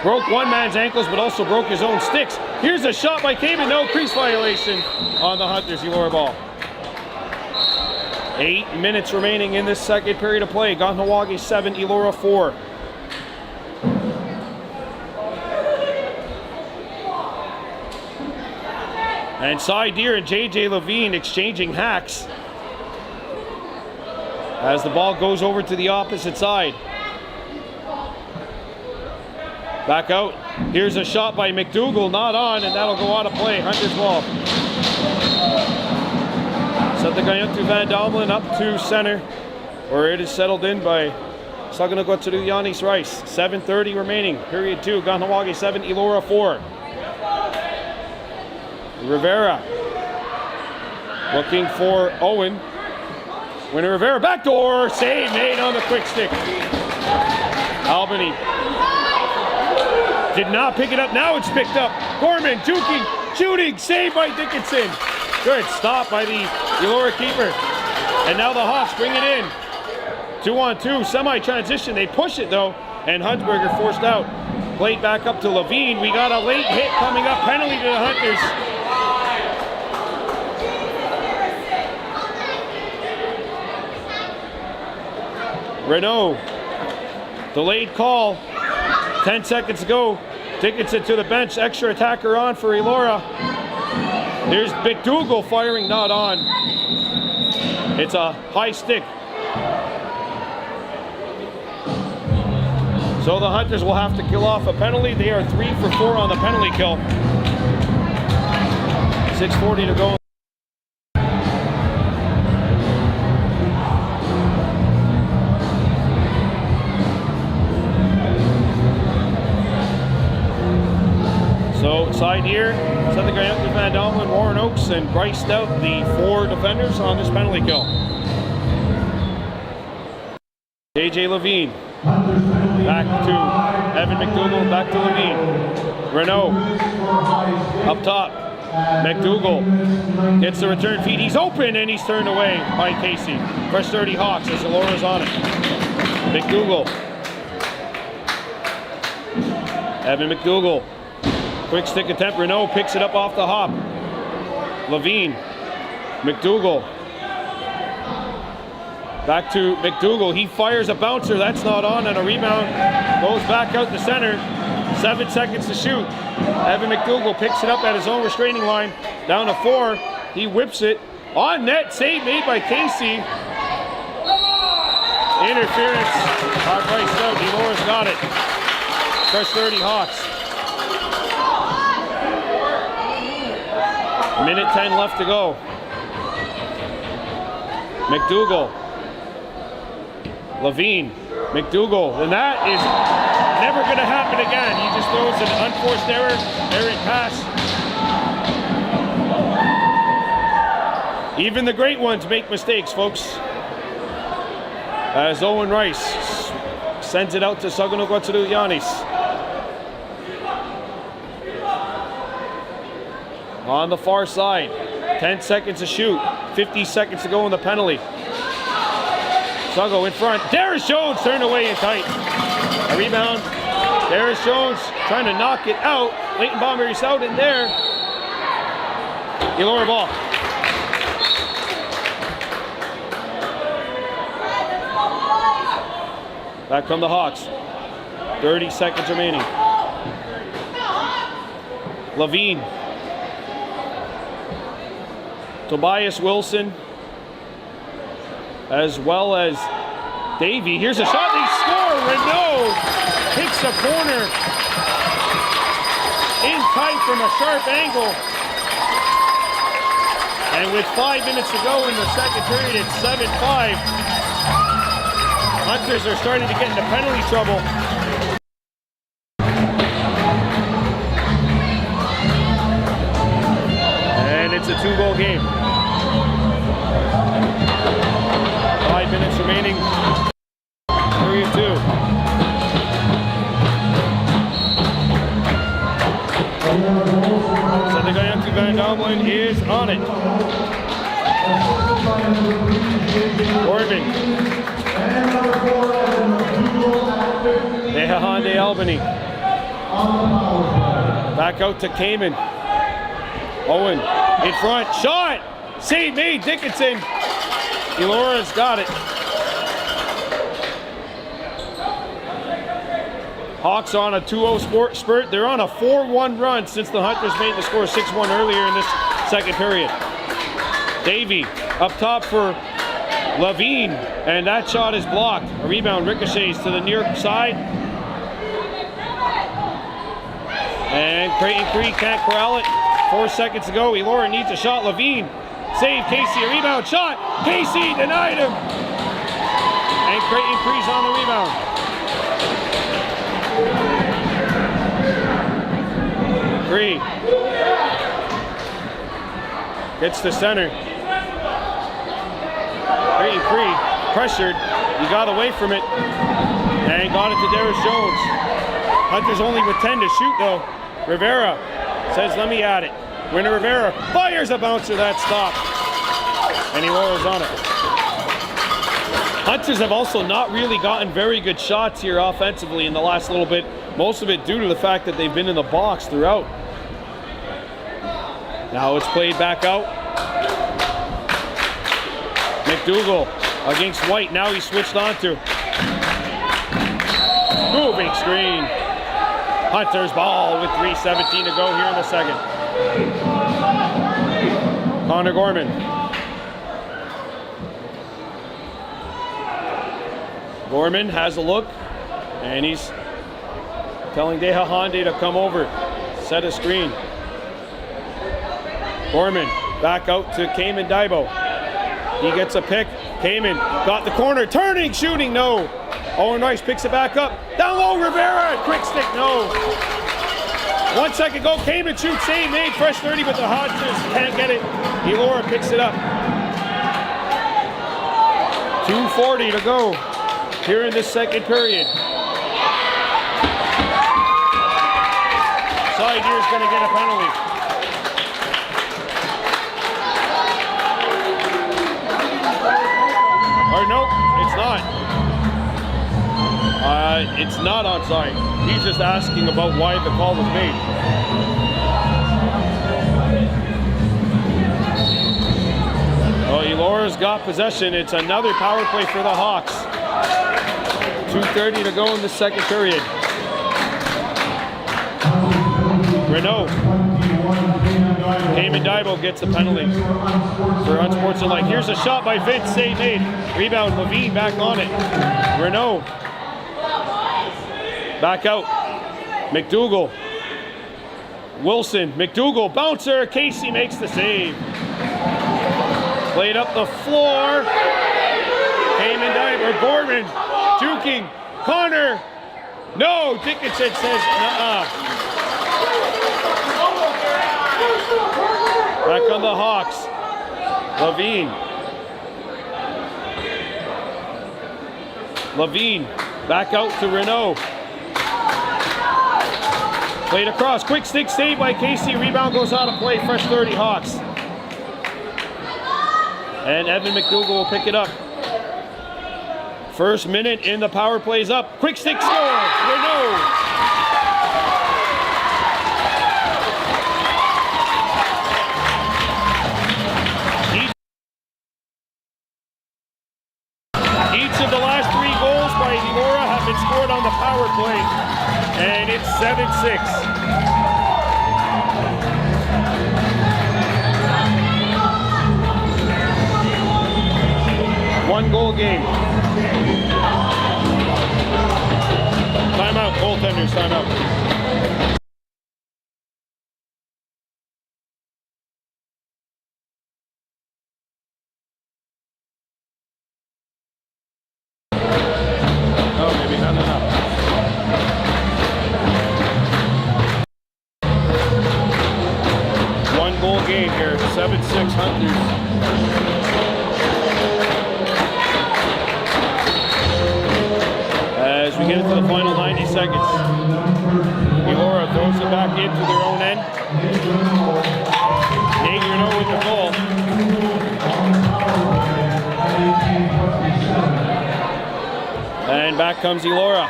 Broke one man's ankles, but also broke his own sticks. Here's a shot by Cayman, no crease violation on the Hunters, Elora ball. 8 minutes remaining in this second period of play. Kahnawake 7, Elora 4. And Cy Deer and J.J. Levine exchanging hacks as the ball goes over to the opposite side. Back out. Here's a shot by McDougall, not on, and that'll go out of play. Hunters ball. Set the guy up to Van Domlin, up to center, where it is settled in by Saganugwatulu Yanis Rice. 7:30 remaining, period 2. Kahnawake 7, Elora 4. Rivera looking for Owen. Winner Rivera, backdoor, save made on the quick stick. Albany did not pick it up, now it's picked up. Gorman juking, shooting, saved by Dickinson. Good stop by the Elora keeper. And now the Hawks bring it in. 2-on-2, semi-transition, they push it though, and Hunsberger forced out. Played back up to Levine, we got a late hit coming up, penalty to the Hunters. Renault, delayed call, 10 seconds to go. Dickinson to the bench, extra attacker on for Elora. There's McDougall firing, not on. It's a high stick. So the Hunters will have to kill off a penalty. They are 3 for 4 on the penalty kill. 6:40 to go. So side here, Southern Guyanti, Van Domlin, Warren Oakes, and Bryce Stout, the 4 defenders on this penalty kill. JJ Levine, back to Evan McDougall, back to Levine. Renault, up top. McDougall gets the return feed. He's open and he's turned away by Casey. Fresh 30 Hawks as Elora's on it. McDougall. Evan McDougall. Quick stick attempt. Renault picks it up off the hop. Levine. McDougall. Back to McDougall. He fires a bouncer. That's not on, and a rebound goes back out the center. 7 seconds to shoot. Evan McDougall picks it up at his own restraining line. Down to 4. He whips it. On net. Save made by Casey. Interference by Bryce Stout. Elora's got it. Fresh 30 Hawks. Minute 10 left to go. McDougall. Levine. McDougall. And that is never going to happen again. He just throws an unforced error. Errant pass. Even the great ones make mistakes, folks. As Owen Rice sends it out to Sagunokwatsaru Yanis. On the far side, 10 seconds to shoot, 50 seconds to go in the penalty. Sago in front, Darius Jones turned away and tight. A rebound, Darius Jones trying to knock it out. Leighton Bomber's out in there. Elora ball. Back come the Hawks, 30 seconds remaining. Levine. Tobias Wilson, as well as Davey. Here's a shot, they score. Renault hits a corner in tight from a sharp angle. And with 5 minutes to go in the second period, it's 7-5. Hunters are starting to get into penalty trouble. And it's a 2-goal game. 5 minutes remaining. Period 2. Southern Guyanti Van Domlin is on it. Corbin. Honda Albany. Back out to Kamen. Owen in front. Shot! Save made. Dickinson. Elora's got it. Hawks on a 2-0 spurt. They're on a 4-1 run since the Hunters made the score 6-1 earlier in this second period. Davey up top for Levine, and that shot is blocked. A rebound ricochets to the near side. And Creighton Cree can't corral it. 4 seconds to go. Elora needs a shot. Levine save. Casey, a rebound shot. Casey denied him. And Creighton Cree's on the rebound. Cree gets to center. Creighton Cree pressured. He got away from it and got it to Darius Jones. Hunters only with 10 to shoot though. Rivera says, let me at it. Winner Rivera fires a bouncer, that stopped. And Elora's on it. Hunters have also not really gotten very good shots here offensively in the last little bit. Most of it due to the fact that they've been in the box throughout. Now it's played back out. McDougall against White. Now he's switched on to. Moving screen. Hunters ball with 3:17 to go here in the second. Connor Gorman. Gorman has a look, and he's telling Deha Honde to come over, set a screen. Gorman back out to Cayman Daibo. He gets a pick. Cayman got the corner, turning, shooting, no. Owen Rice picks it back up. Down low, Rivera, quick stick, no. 1 second go, Cayman shoots, save made, fresh 30, but the Hodgers can't get it. Elora picks it up. 2:40 to go here in this second period. Side here's going to get a penalty. Or nope, it's not. It's not onside. He's just asking about why the call was made. Well, Elora's got possession. It's another power play for the Hawks. 2:30 to go in the second period. Renault. Cayman Daibo gets the penalty for unsportsmanlike. Here's a shot by Vince, save made. Rebound, Levine back on it. Renault. Back out. McDougall. Wilson. McDougall. Bouncer. Casey makes the save. Played up the floor. Cayman Daibo. Gorman. Juking. Connor. No. Dickinson says, nuh-uh. Back on the Hawks. Levine. Back out to Renault. Played across. Quick stick save by Casey. Rebound goes out of play. Fresh 30 Hawks. And Evan McDougall will pick it up. First minute in the power play's up. Quick stick score. Renault. Each of the last 3 goals by Elora have been scored on the power play. And it's 7-6. One-goal game. Timeout, goaltenders, timeout. Oh, maybe not enough. One-goal game here, 7-6 Hunters. As we get into the final 90 seconds, Elora throws it back into their own end. Nate Renault with the goal. And back comes Elora.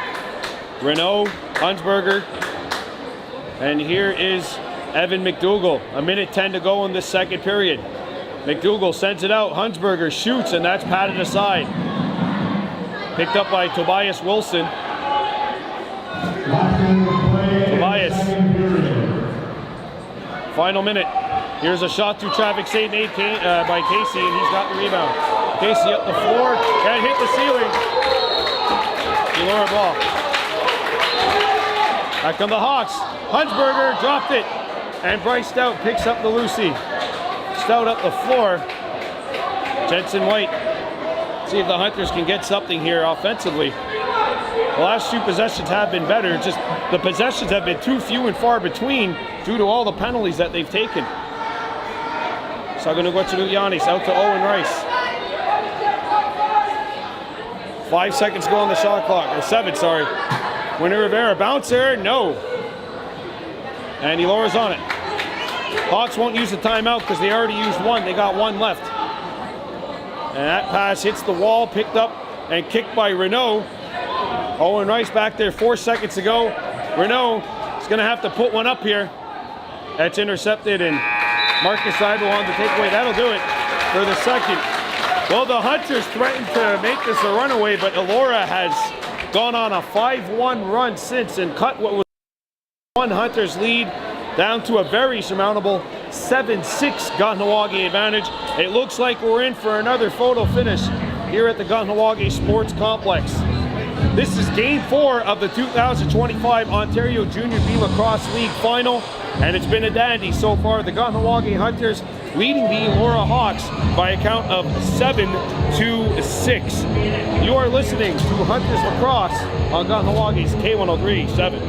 Renault, Hunsberger. And here is Evan McDougall. 1:10 to go in this second period. McDougall sends it out. Hunsberger shoots, and that's patted aside. Picked up by Tobias Wilson. Tobias. Final minute. Here's a shot through traffic, save made by Casey, and he's got the rebound. Casey up the floor and hit the ceiling. Elora ball. Back on the Hawks. Hunsberger dropped it, and Bryce Stout picks up the Lucy. Stout up the floor. Jensen White. See if the Hunters can get something here offensively. The last 2 possessions have been better, just the possessions have been too few and far between due to all the penalties that they've taken. Sagunuguatsunuyanis out to Owen Rice. 5 seconds go on the shot clock, or 7, sorry. Winner Rivera, bouncer, no. And Elora's on it. Hawks won't use the timeout because they already used 1, they got 1 left. And that pass hits the wall, picked up and kicked by Renault. Owen Rice back there 4 seconds ago. Renault is going to have to put one up here. That's intercepted, and Marcus Seibel on the takeaway. That'll do it for the second. Well, the Hunters threatened to make this a runaway, but Elora has gone on a 5-1 run since and cut what was one Hunters lead down to a very surmountable 7-6 Kahnawake advantage. It looks like we're in for another photo finish here at the Kahnawake Sports Complex. This is Game 4 of the 2025 Ontario Junior B Lacrosse League Final. And it's been a dandy so far. The Kahnawake Hunters leading the Elora Hawks by a count of 7-6. You are listening to Hunters Lacrosse on Kahnawake's K103.7.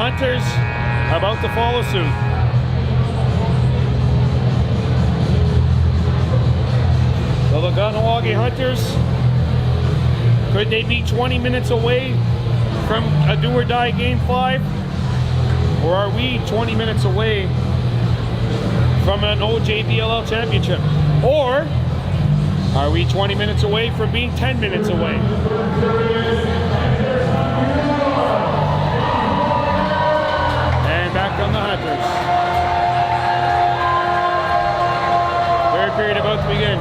Hunters about to follow suit. So the Kahnawake Hunters, could they be 20 minutes away from a do or die game 5? Or are we 20 minutes away from an OJBLL championship? Or are we 20 minutes away from being 10 minutes away? And back on the Hunters. Third period about to begin.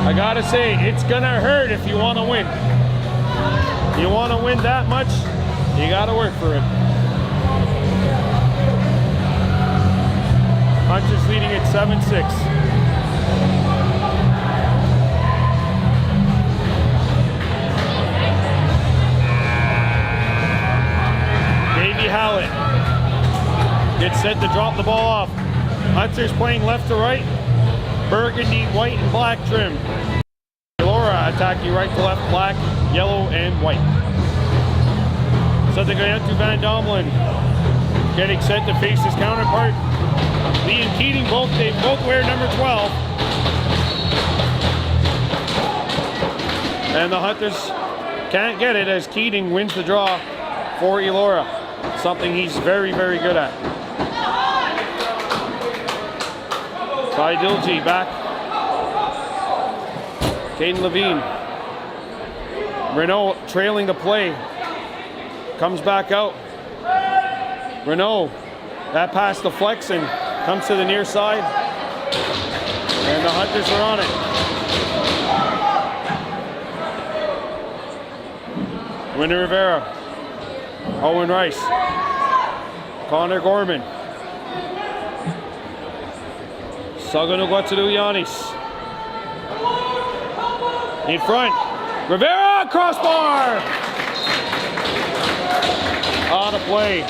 I gotta say, it's gonna hurt if you want to win. You want to win that much, you gotta work for it. Hunters leading at 7-6. Davey Hallett gets set to drop the ball off. Hunters playing left to right. Burgundy, white, and black trim. Elora attacking right to left, black, yellow, and white. So they're going out to Van Domlin. Getting set to face his counterpart. Lee and Keating, they both wear number 12. And the Hunters can't get it as Keating wins the draw for Elora. Something he's very, very good at. Ty Dilgy back. Caden Levine. Renault trailing the play. Comes back out. Renault, that pass to Flexen, comes to the near side. And the Hunters are on it. Winner Rivera. Owen Rice. Connor Gorman. Saganugwatsudu Yanis. In front. Rivera, crossbar! On a play.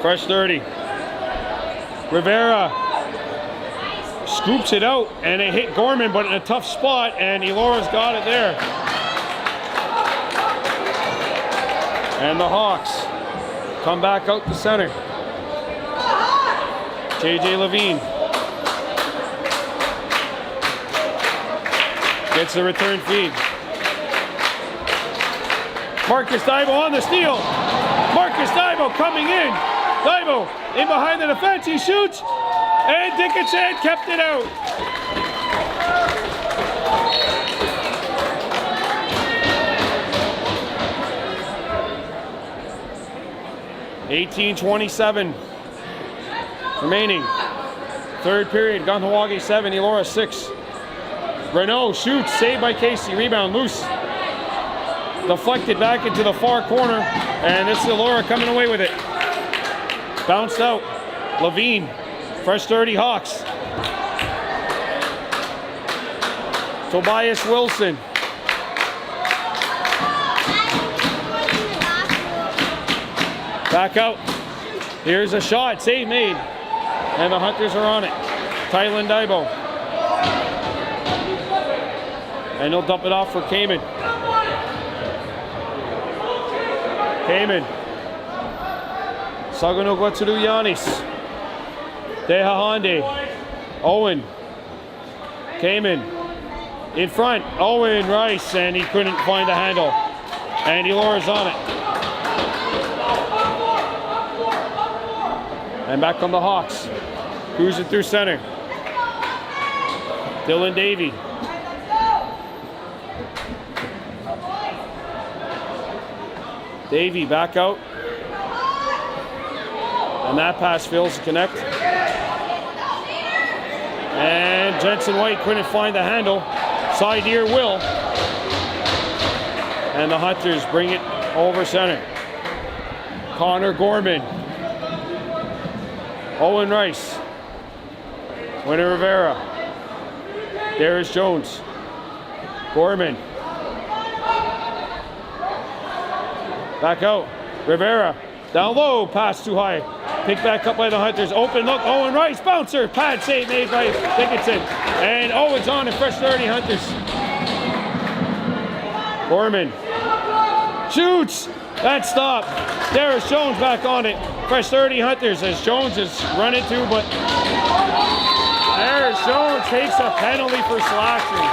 Fresh 30. Rivera scoops it out and it hit Gorman, but in a tough spot, and Elora's got it there. And the Hawks come back out to center. JJ Levine gets the return feed. Marcus Dibo on the steal. Marcus Dibo coming in. Dibo in behind the defense. He shoots. And Dickinson kept it out. (18:27) remaining. Third period. Kahnawake 7, Elora 6. Renault shoots, saved by Casey. Rebound loose. Deflected back into the far corner, and this is Elora coming away with it. Bounced out. Levine, fresh 30 Hawks. Tobias Wilson. Back out. Here's a shot, save made. And the Hunters are on it. Tylen Dibo. And he'll dump it off for Kamen. Kamen. Saganugwatsudu Yanis. Deha Honde. Owen. Kamen. In front. Owen Rice, and he couldn't find the handle. And Elora's on it. And back on the Hawks. Cruising through center. Dylan Davey. Davey back out. And that pass fails to connect. And Jensen White couldn't find the handle. Side ear will. And the Hunters bring it over center. Connor Gorman. Owen Rice. Winner Rivera. Darius Jones. Gorman. Back out. Rivera. Down low. Pass too high. Picked back up by the Hunters. Open look. Owen Rice. Bouncer. Pad save made by Dickinson. And Owen's on a fresh 30 Hunters. Gorman. Shoots. That stop. Darius Jones back on it. Fresh 30 Hunters as Jones is running too, but Darius Jones takes a penalty for slashing.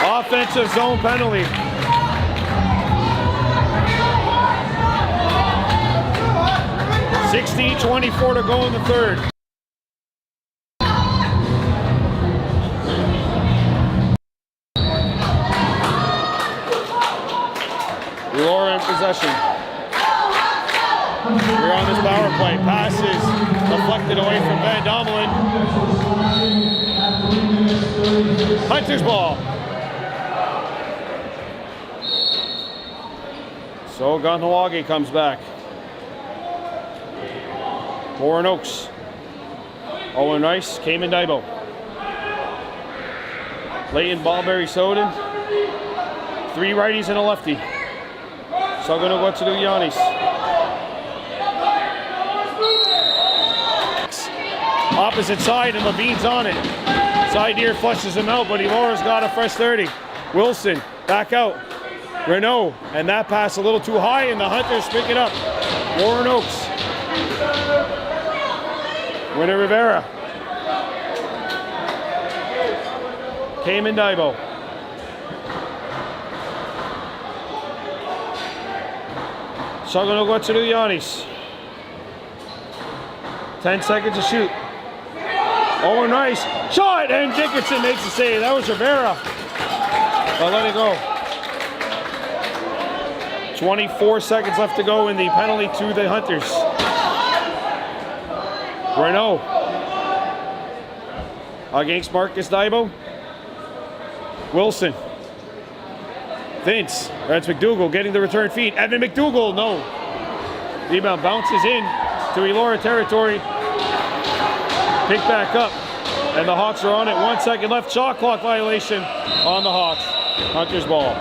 Offensive zone penalty. $16:24 to go in the third. Elora in possession. We're on this power play. Passes deflected away from Van Domelin. Hunters ball. So Kahnawake comes back. Warren Oaks. Owen Rice, Cayman Daibo. Leighton Ballberry Soden. 3 righties and a lefty. So gonna go to the Giannis. Opposite side and Levine's on it. Side ear flushes him out, but Elora's got a fresh 30. Wilson back out. Renault, and that pass a little too high, and the Hunters pick it up. Warren Oaks. Winner Rivera. Cayman Daibo. Shogun Yanis. 10 seconds to shoot. Owen Rice. Shot! And Dickinson makes the save. That was Rivera. But let it go. 24 seconds left to go in the penalty to the Hunters. Renault against Marcus Daibo. Wilson. Vince. That's McDougal getting the return feed. Evan McDougal, no. Rebound bounces in to Elora territory. Pick back up. And the Hawks are on it. 1 second left. Shot clock violation on the Hawks. Hunters ball.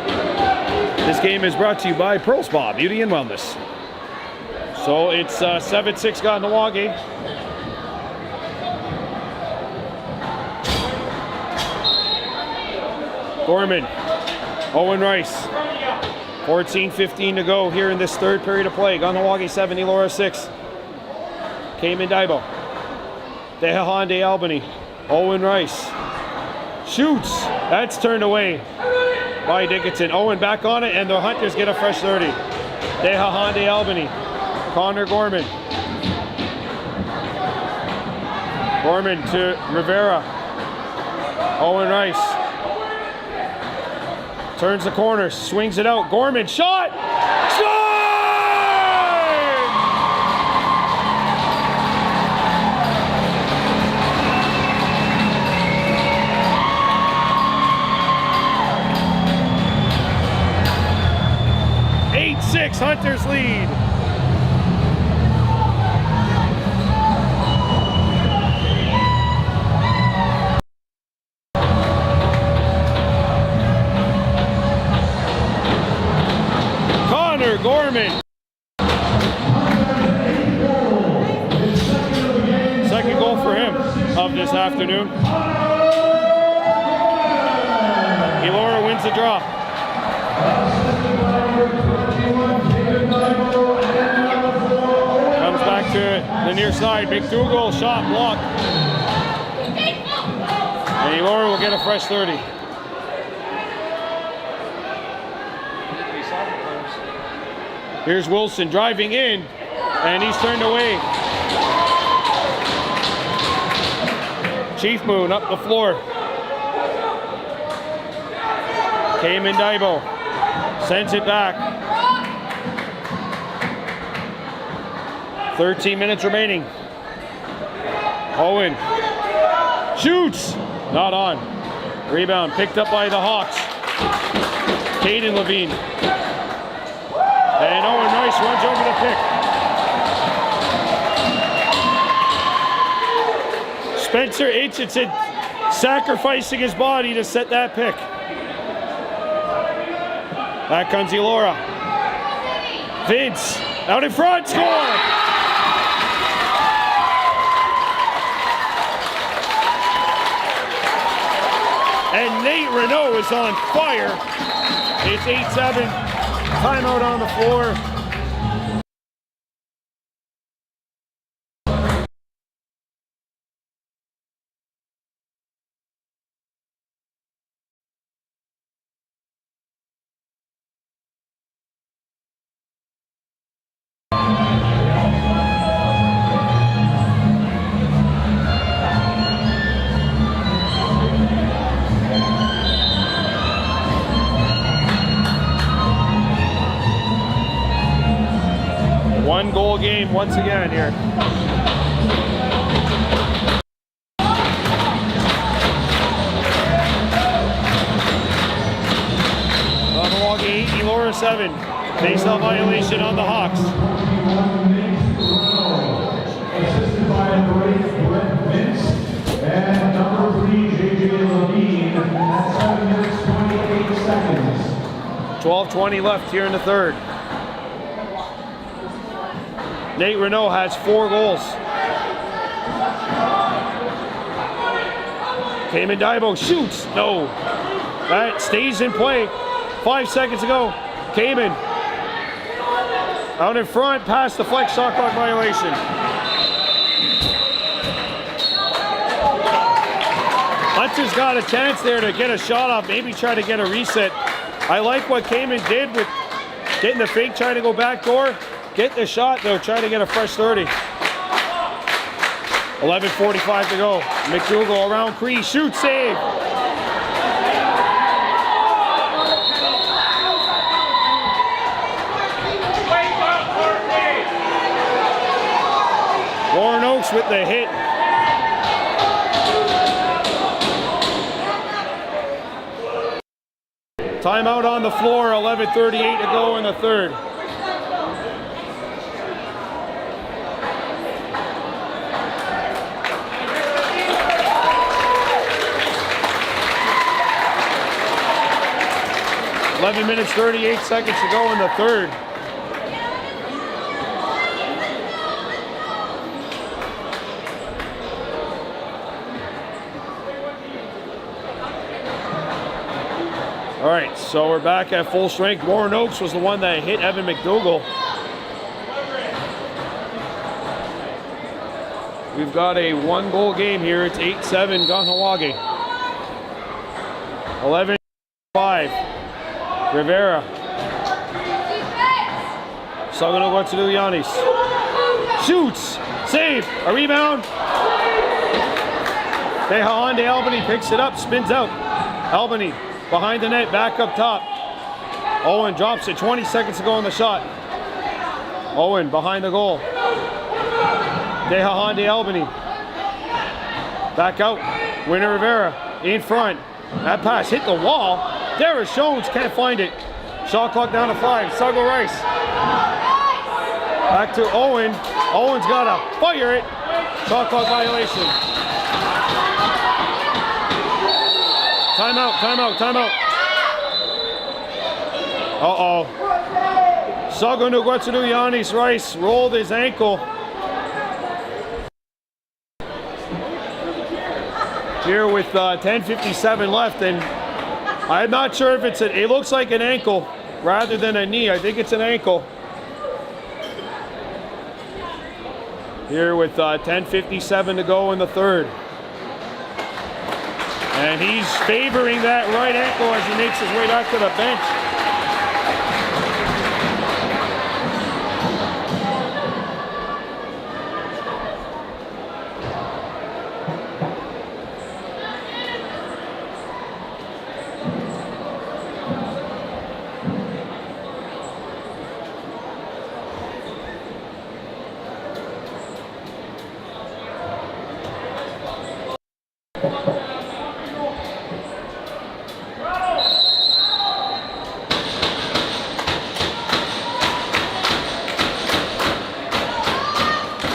This game is brought to you by Pearl Spa Beauty and Wellness. So it's 7-6 Kahnawake. Gorman, Owen Rice, 14:15 to go here in this third period of play. Kahnawake 7, Elora 6. Cayman Daibo, Dehahan De Albany, Owen Rice, shoots, that's turned away by Dickinson. Owen back on it, and the Hunters get a fresh 30. Dehahan De Albany, Connor Gorman. Gorman to Rivera. Owen Rice. Turns the corner, swings it out. Gorman, shot! Score! Six Hunters lead. Connor Gorman. Second goal for him of this afternoon. Elora wins the draw. Comes back to the near side. McDougal shot blocked. And Elora will get a fresh 30. Here's Wilson driving in, and he's turned away. Chief Moon up the floor. Cayman Daibo sends it back. 13 minutes remaining. Owen shoots, not on. Rebound picked up by the Hawks. Caden Levine. And Owen Rice runs over the pick. Spencer Aitchison sacrificing his body to set that pick. Back comes Elora. Vince out in front, score! And Nate Renault is on fire. It's 8-7. Timeout on the floor. One goal game once again here. Kahnawake 8, Elora 7. Faceoff violation on the Hawks. Assisted by Brent Vince and number 3, OJBLL at 7 minutes 28 seconds. 12:20 left here in the third. Nate Renault has 4 goals. Cayman Daibo shoots. No. That stays in play. 5 seconds to go. Cayman out in front, past the flex shot clock violation. Hunter's got a chance there to get a shot off, maybe try to get a reset. I like what Cayman did with getting the fake, trying to go back door. Get the shot though, try to get a fresh 30. 11:45 to go. McDougal around Cree, shoot, save. Warren Oaks with the hit. Timeout on the floor, 11:38 to go in the third. Eleven minutes, 38 seconds to go in the third. All right, so we're back at full strength. Warren Oaks was the one that hit Evan McDougal. We've got a 1-goal game here. It's 8-7 Kahnawake. 11-5 Rivera. Sagano wants to do Yanis. Shoots, save, a rebound. Honda Albany picks it up, spins out. Albany behind the net, back up top. Owen drops it, 20 seconds to go on the shot. Owen behind the goal. Honda Albany. Back out, Winner Rivera in front. That pass hit the wall. Darius Jones can't find it. Shot clock down to 5. Sago Rice. Back to Owen. Owen's got to fire it. Shot clock violation. Timeout, timeout, timeout. Uh-oh. Sago Nguetsudu Yanis Rice rolled his ankle. Here with 10:57 left, and I'm not sure if it looks like an ankle rather than a knee. I think it's an ankle. Here with 10:57 to go in the third. And he's favoring that right ankle as he makes his way back to the bench.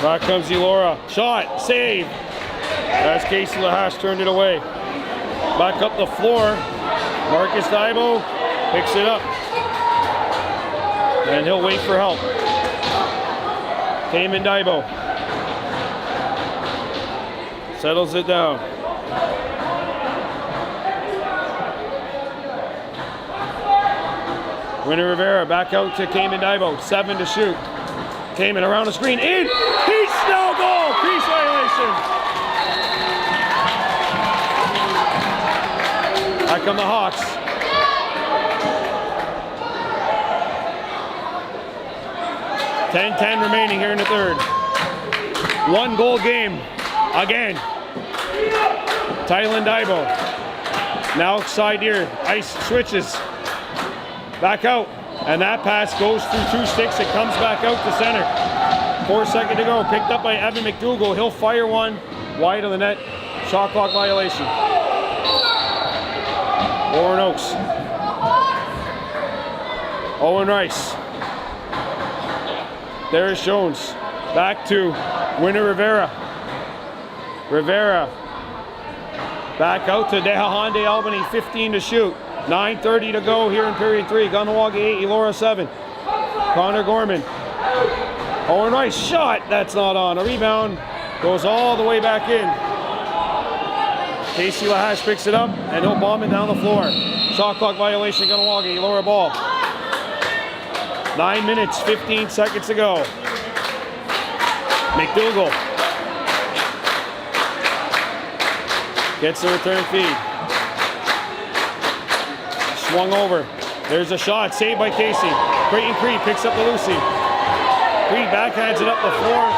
Back comes Elora. Shot, save. As Casey Lahash turned it away. Back up the floor. Marcus Daibo picks it up. And he'll wait for help. Cayman Daibo settles it down. Winnie Rivera back out to Cayman Daibo. 7 to shoot. Cayman around the screen. In! He's no goal! Crease violation! Back come the Hawks. 10-10 remaining here in the third. 1 goal game again. Thailand Daibo. Now side here. Ice switches. Back out. And that pass goes through 2 sticks. It comes back out to center. 4 seconds to go. Picked up by Evan McDougall. He'll fire one wide of the net. Shot clock violation. Warren Oaks. Owen Rice. There's Jones. Back to Winnie Rivera. Rivera. Back out to Dehahande Albany. 15 to shoot. 9:30 to go here in period 3. Kahnawake 8, Elora 7. Connor Gorman. Owen Rice shot. That's not on. A rebound goes all the way back in. Casey Lahash picks it up and he'll bomb it down the floor. Shot clock violation. Kahnawake. Elora ball. 9 minutes, 15 seconds to go. McDougall gets the return feed. Swung over. There's a shot. Saved by Casey. Creighton Cree picks up the Lucy. Cree backhands it up the floor.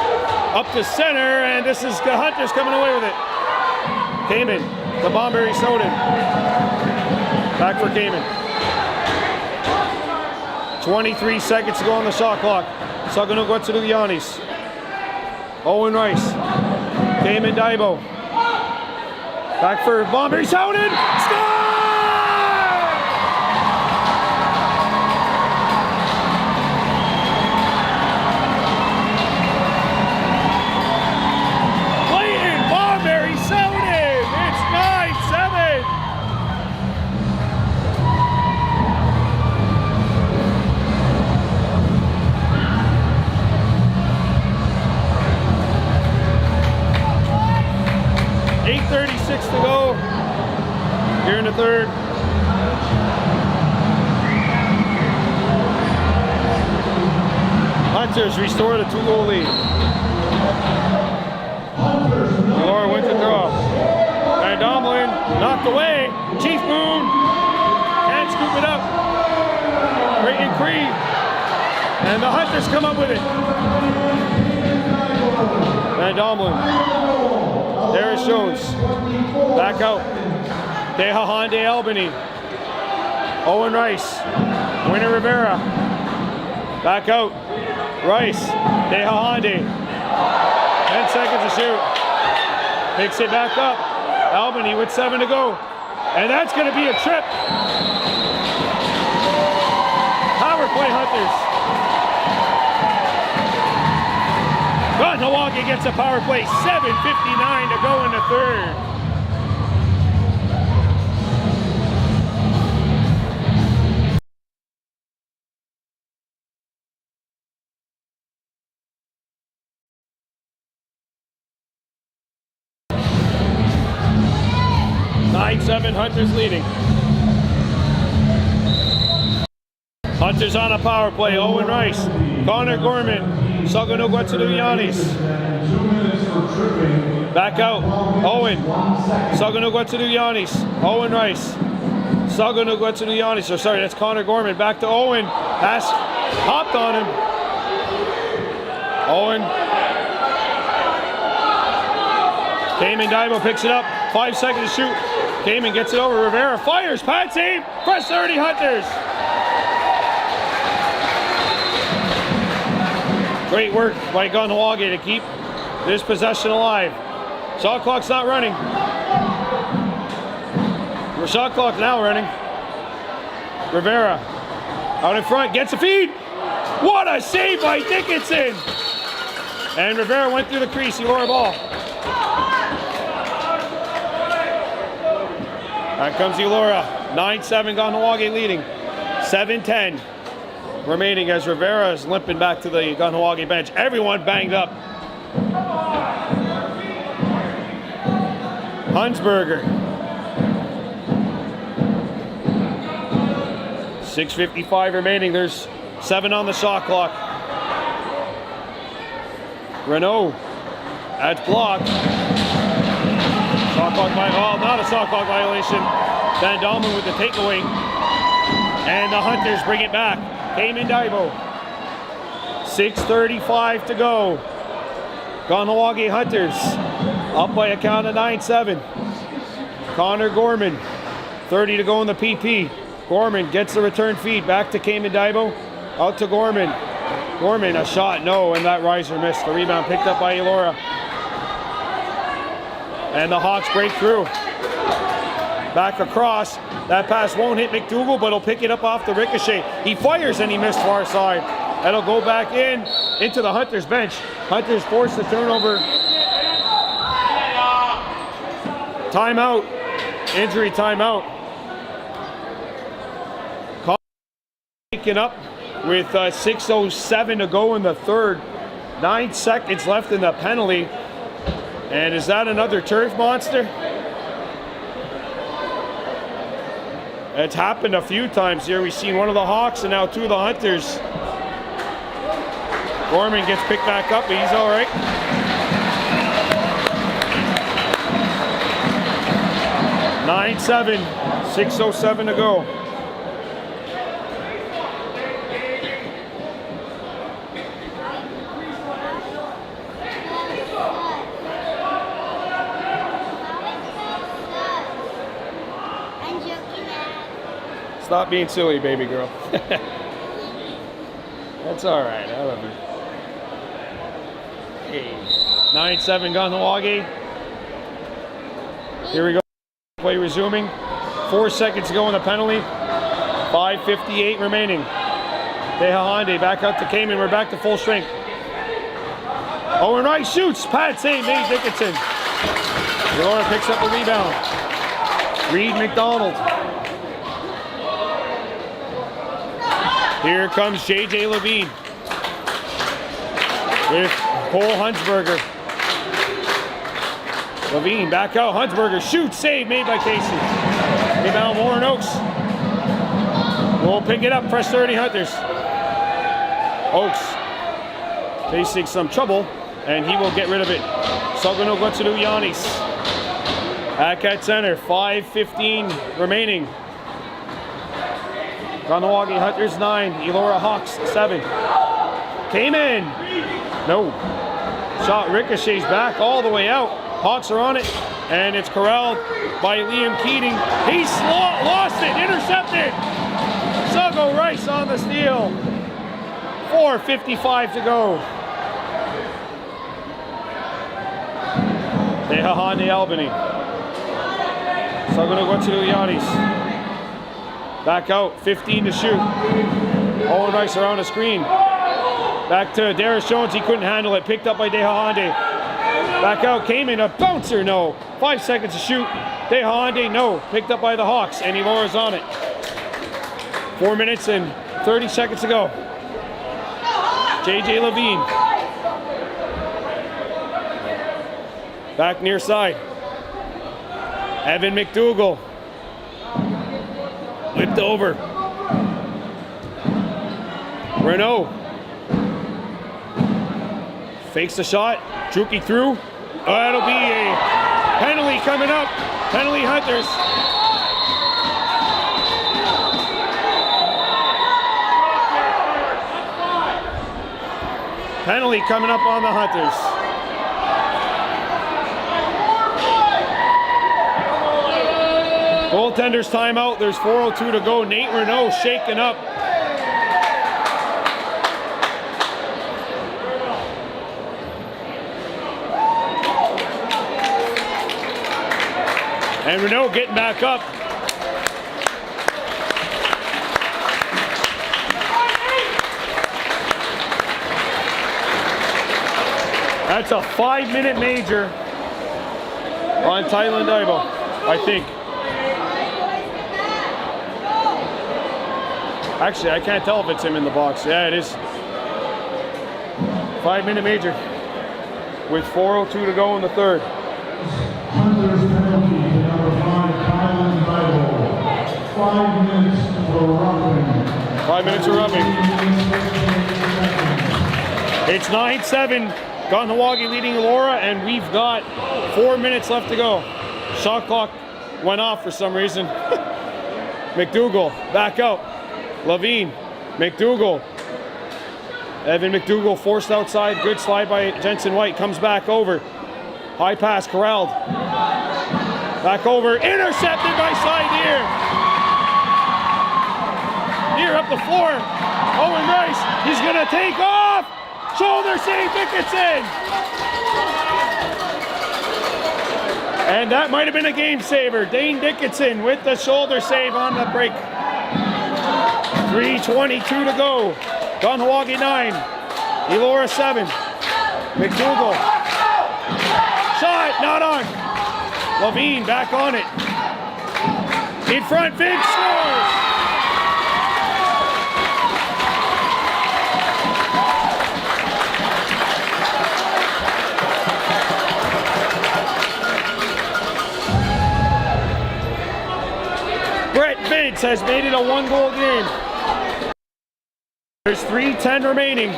Up to center. And this is the Hunters coming away with it. Cayman. The Bomberry Soden. Back for Cayman. 23 seconds to go on the shot clock. Saganugwatsurugianis. Owen Rice. Cayman Daibo. Back for Bomberry Soden. Score! To go here in the third. Hunters restore the 2-goal lead. Elora wins the draw. And Domlin knocked away. Chief Boone can't scoop it up. Creighton Cree. And the Hunters come up with it. Van Domlin. There's Jones. Back out. Dehahande Albany. Owen Rice. Winnie Rivera. Back out. Rice. Dehahande. 10 seconds to shoot. Picks it back up. Albany with 7 to go. And that's going to be a trip. Power play Hunters. Kahnawake gets a power play. 7:59 to go in the third. Hunters leading. Hunters on a power play. Owen Rice. Connor Gorman. Saganugwatsurugianis. Back out. Owen. Saganugwatsurugianis. Owen Rice. Saganugwatsurugianis. Oh, sorry, that's Connor Gorman. Back to Owen. Pass hopped on him. Owen. Cayman Daibo picks it up. 5 seconds to shoot. Cayman gets it over. Rivera fires. Pad save. Press 30 Hunters. Great work by Kahnawake to keep this possession alive. Shot clock's not running. The shot clock now running. Rivera out in front, gets a feed. What a save by Dickinson! And Rivera went through the crease. Elora ball. Back comes Elora. 9-7 Kahnawake leading. 7-10. remaining as Rivera is limping back to the Kahnawake bench. Everyone banged up. Hunsberger. 6:55 remaining. There's 7 on the shot clock. Renault. That's blocked. Shot clock violation. Oh, not a shot clock violation. Van Dalman with the takeaway. And the Hunters bring it back. Cayman Daibo. 6:35 to go. Kahnawake Hunters up by a count of 9-7. Connor Gorman. 30 to go in the PP. Gorman gets the return feed back to Cayman Daibo. Out to Gorman. Gorman, a shot, no, and that riser missed. The rebound picked up by Elora. And the Hawks break through. Back across. That pass won't hit McDougall, but he'll pick it up off the ricochet. He fires and he missed far side. That'll go back into the Hunters bench. Hunters force the turnover. Timeout. Injury timeout. Taken up with 6:07 to go in the third. 9 seconds left in the penalty. And is that another turf monster? It's happened a few times here. We've seen one of the Hawks and now 2 of the Hunters. Gorman gets picked back up, but he's all right. (9-7), 6:07 to go. Stop being silly, baby girl. That's all right. I love you. Hey. 9-7 Kahnawake. Here we go. Play resuming. 4 seconds to go in the penalty. 5:58 remaining. Tehahande back out to Cayman. We're back to full strength. Owen Wright shoots. Pat save. Nate Dickinson. Elora picks up the rebound. Reed McDonald. Here comes J.J. Levine with Cole Hunsberger. Levine back out. Hunsberger shoots. Save made by Casey. Rebound Warren Oakes. We'll pick it up. Press 30 Hunters. Oakes facing some trouble, and he will get rid of it. Sagano Gutsuru Yanis. Back at center. 5:15 remaining. Kahnawake Hunters 9, Elora Hawks 7. Came in. No. Shot ricochets back all the way out. Hawks are on it, and it's corralled by Liam Keating. He's lost it, intercepted. Sago Rice on the steal. 4:55 to go. Tehahande Albany. Sagano Gutsuru Yanis. Back out, 15 to shoot. Owen Rice around the screen. Back to Darius Jones, he couldn't handle it. Picked up by Tehahande. Back out, came in, a bouncer, no. 5 seconds to shoot. Tehahande, no. Picked up by the Hawks, and Elora's on it. 4 minutes and 30 seconds to go. J.J. Levine. Back near side. Evan McDougall. Whipped over. Renault. Fakes the shot. Juki through. Oh, that'll be a penalty coming up. Penalty Hunters. Penalty coming up on the Hunters. Goaltender's timeout. There's 4:02 to go. Nate Renault shaken up. And Renault getting back up. That's a 5-minute major on Thailand Daibo, I think. Actually, I can't tell if it's him in the box. Yeah, it is. 5-minute major with 4:02 to go in the third. Hunter's penalty to number 5, Kylan Bible. 5 minutes for roughing. 5 minutes of rubbing. It's 9-7. Kahnawake leading Elora, and we've got 4 minutes left to go. Shot clock went off for some reason. McDougall back out. Levine, McDougall. Evan McDougall forced outside. Good slide by Jensen White. Comes back over. High pass corralled. Back over. Intercepted by Sideer. Near up the floor. Owen Rice. He's going to take off. Shoulder save, Dickinson. And that might have been a game saver. Dane Dickinson with the shoulder save on the break. 3:22 to go. Kahnawake 9. Elora 7. McDougall. Shot, not on. Levine back on it. In front, Vince scores. Brett Vince has made it a 1-goal game. There's 3:10 remaining.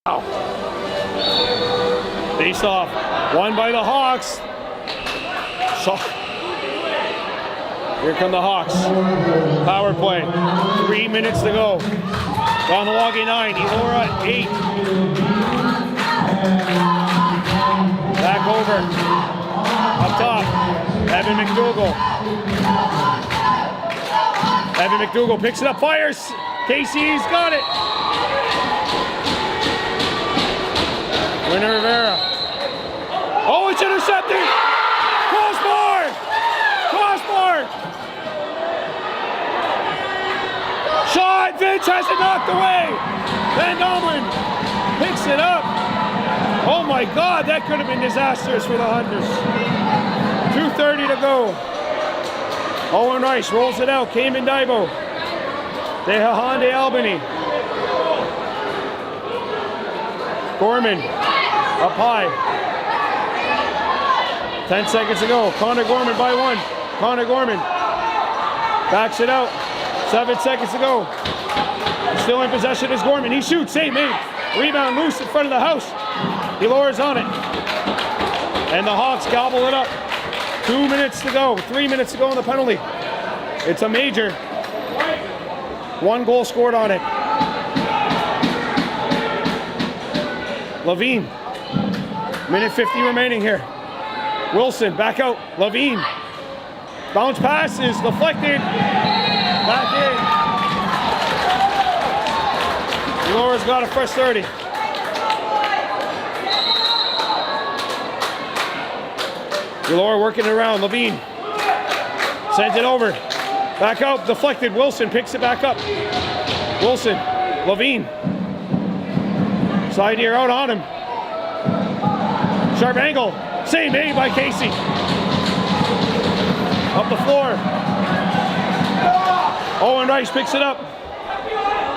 Wow. Face off. Won by the Hawks. Here come the Hawks. Power play. 3 minutes to go. Kahnawake 9. Elora 8. Back over. Up top, Evan McDougall. Evan McDougall picks it up, fires. Casey's got it. Winner Rivera. Oh, it's intercepted. Crossbar. Crossbar. Shot. Vince has it knocked away. Van Domlin picks it up. Oh my God, that could have been disastrous for the Hunters. 2:30 to go. Owen Rice rolls it out. Cayman Daibo. De Honda Albany. Gorman up high. 10 seconds to go. Connor Gorman by 1. Connor Gorman backs it out. 7 seconds to go. Still in possession is Gorman. He shoots. Same made. Rebound loose in front of the house. Elora's on it. And the Hawks gobble it up. 2 minutes to go. 3 minutes to go in the penalty. It's a major. 1 goal scored on it. Levine. Minute 50 remaining here. Wilson back out. Levine. Bounce passes. Deflected. Back in. Elora's got a fresh 30. Elora working it around. Levine sends it over. Back out. Deflected. Wilson picks it back up. Wilson. Levine. Side here out on him. Sharp angle. Save made by Casey. Up the floor. Owen Rice picks it up.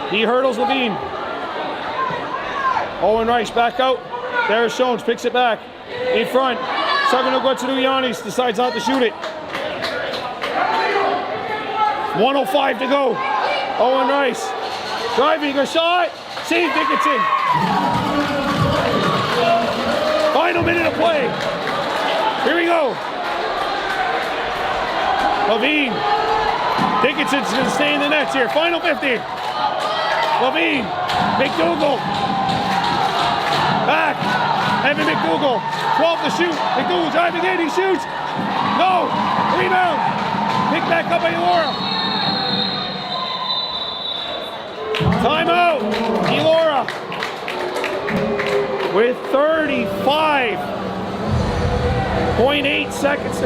He hurdles Levine. Owen Rice back out. There's Jones picks it back. In front. Yanis decides not to shoot it. 1:05 to go. Owen Rice driving a shot. Save Dickinson. Final minute of play. Here we go. Levine. Dickinson's going to stay in the nets here. Final 50. Levine. McDougall. Back. Evan McDougall. 12 to shoot. McDougall driving in. He shoots. No. Rebound. Picked back up by Elora. Timeout. Elora with 35.8 seconds.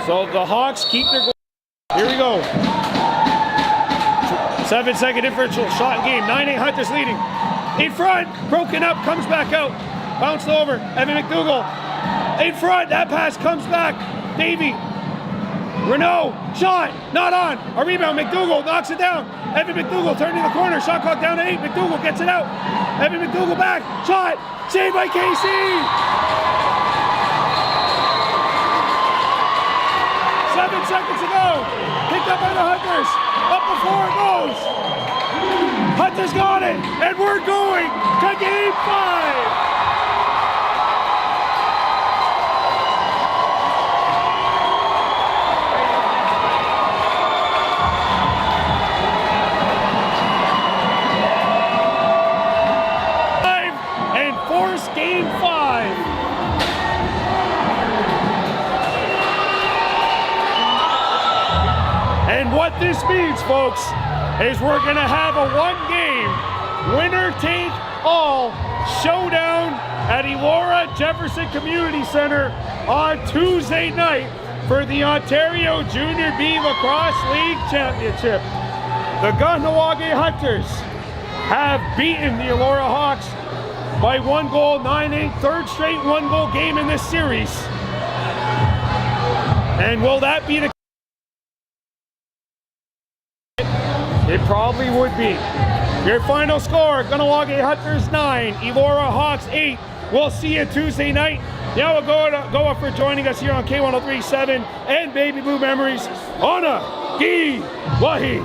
So the Hawks keep their goal. Here we go. 7-second differential shot game. 9-8 Hunters leading. In front, broken up, comes back out. Bounced over. Evan McDougall. In front, that pass comes back. Davey. Renault, shot, not on. A rebound, McDougall knocks it down. Evan McDougall turning the corner. Shot clock down to 8. McDougall gets it out. Evan McDougall back. Shot, saved by Casey. 7 seconds to go. Picked up by the Hunters. Up before it goes. Hunters got it. And we're going to game 5. And force game 5. And what this means, folks, is we're going to have a one-game winner-take-all showdown at Elora Jefferson Community Center on Tuesday night for the Ontario Junior B Lacrosse League Championship. The Kahnawake Hunters have beaten the Elora Hawks by 1 goal, 9-8, third straight 1-goal game in this series. And will that be the... It probably would be. Your final score, Kahnawake Hunters 9, Elora Hawks 8. We'll see you Tuesday night. Now we'll go up for joining us here on K103.7 and Baby Blue Memories on a Gi Wahi.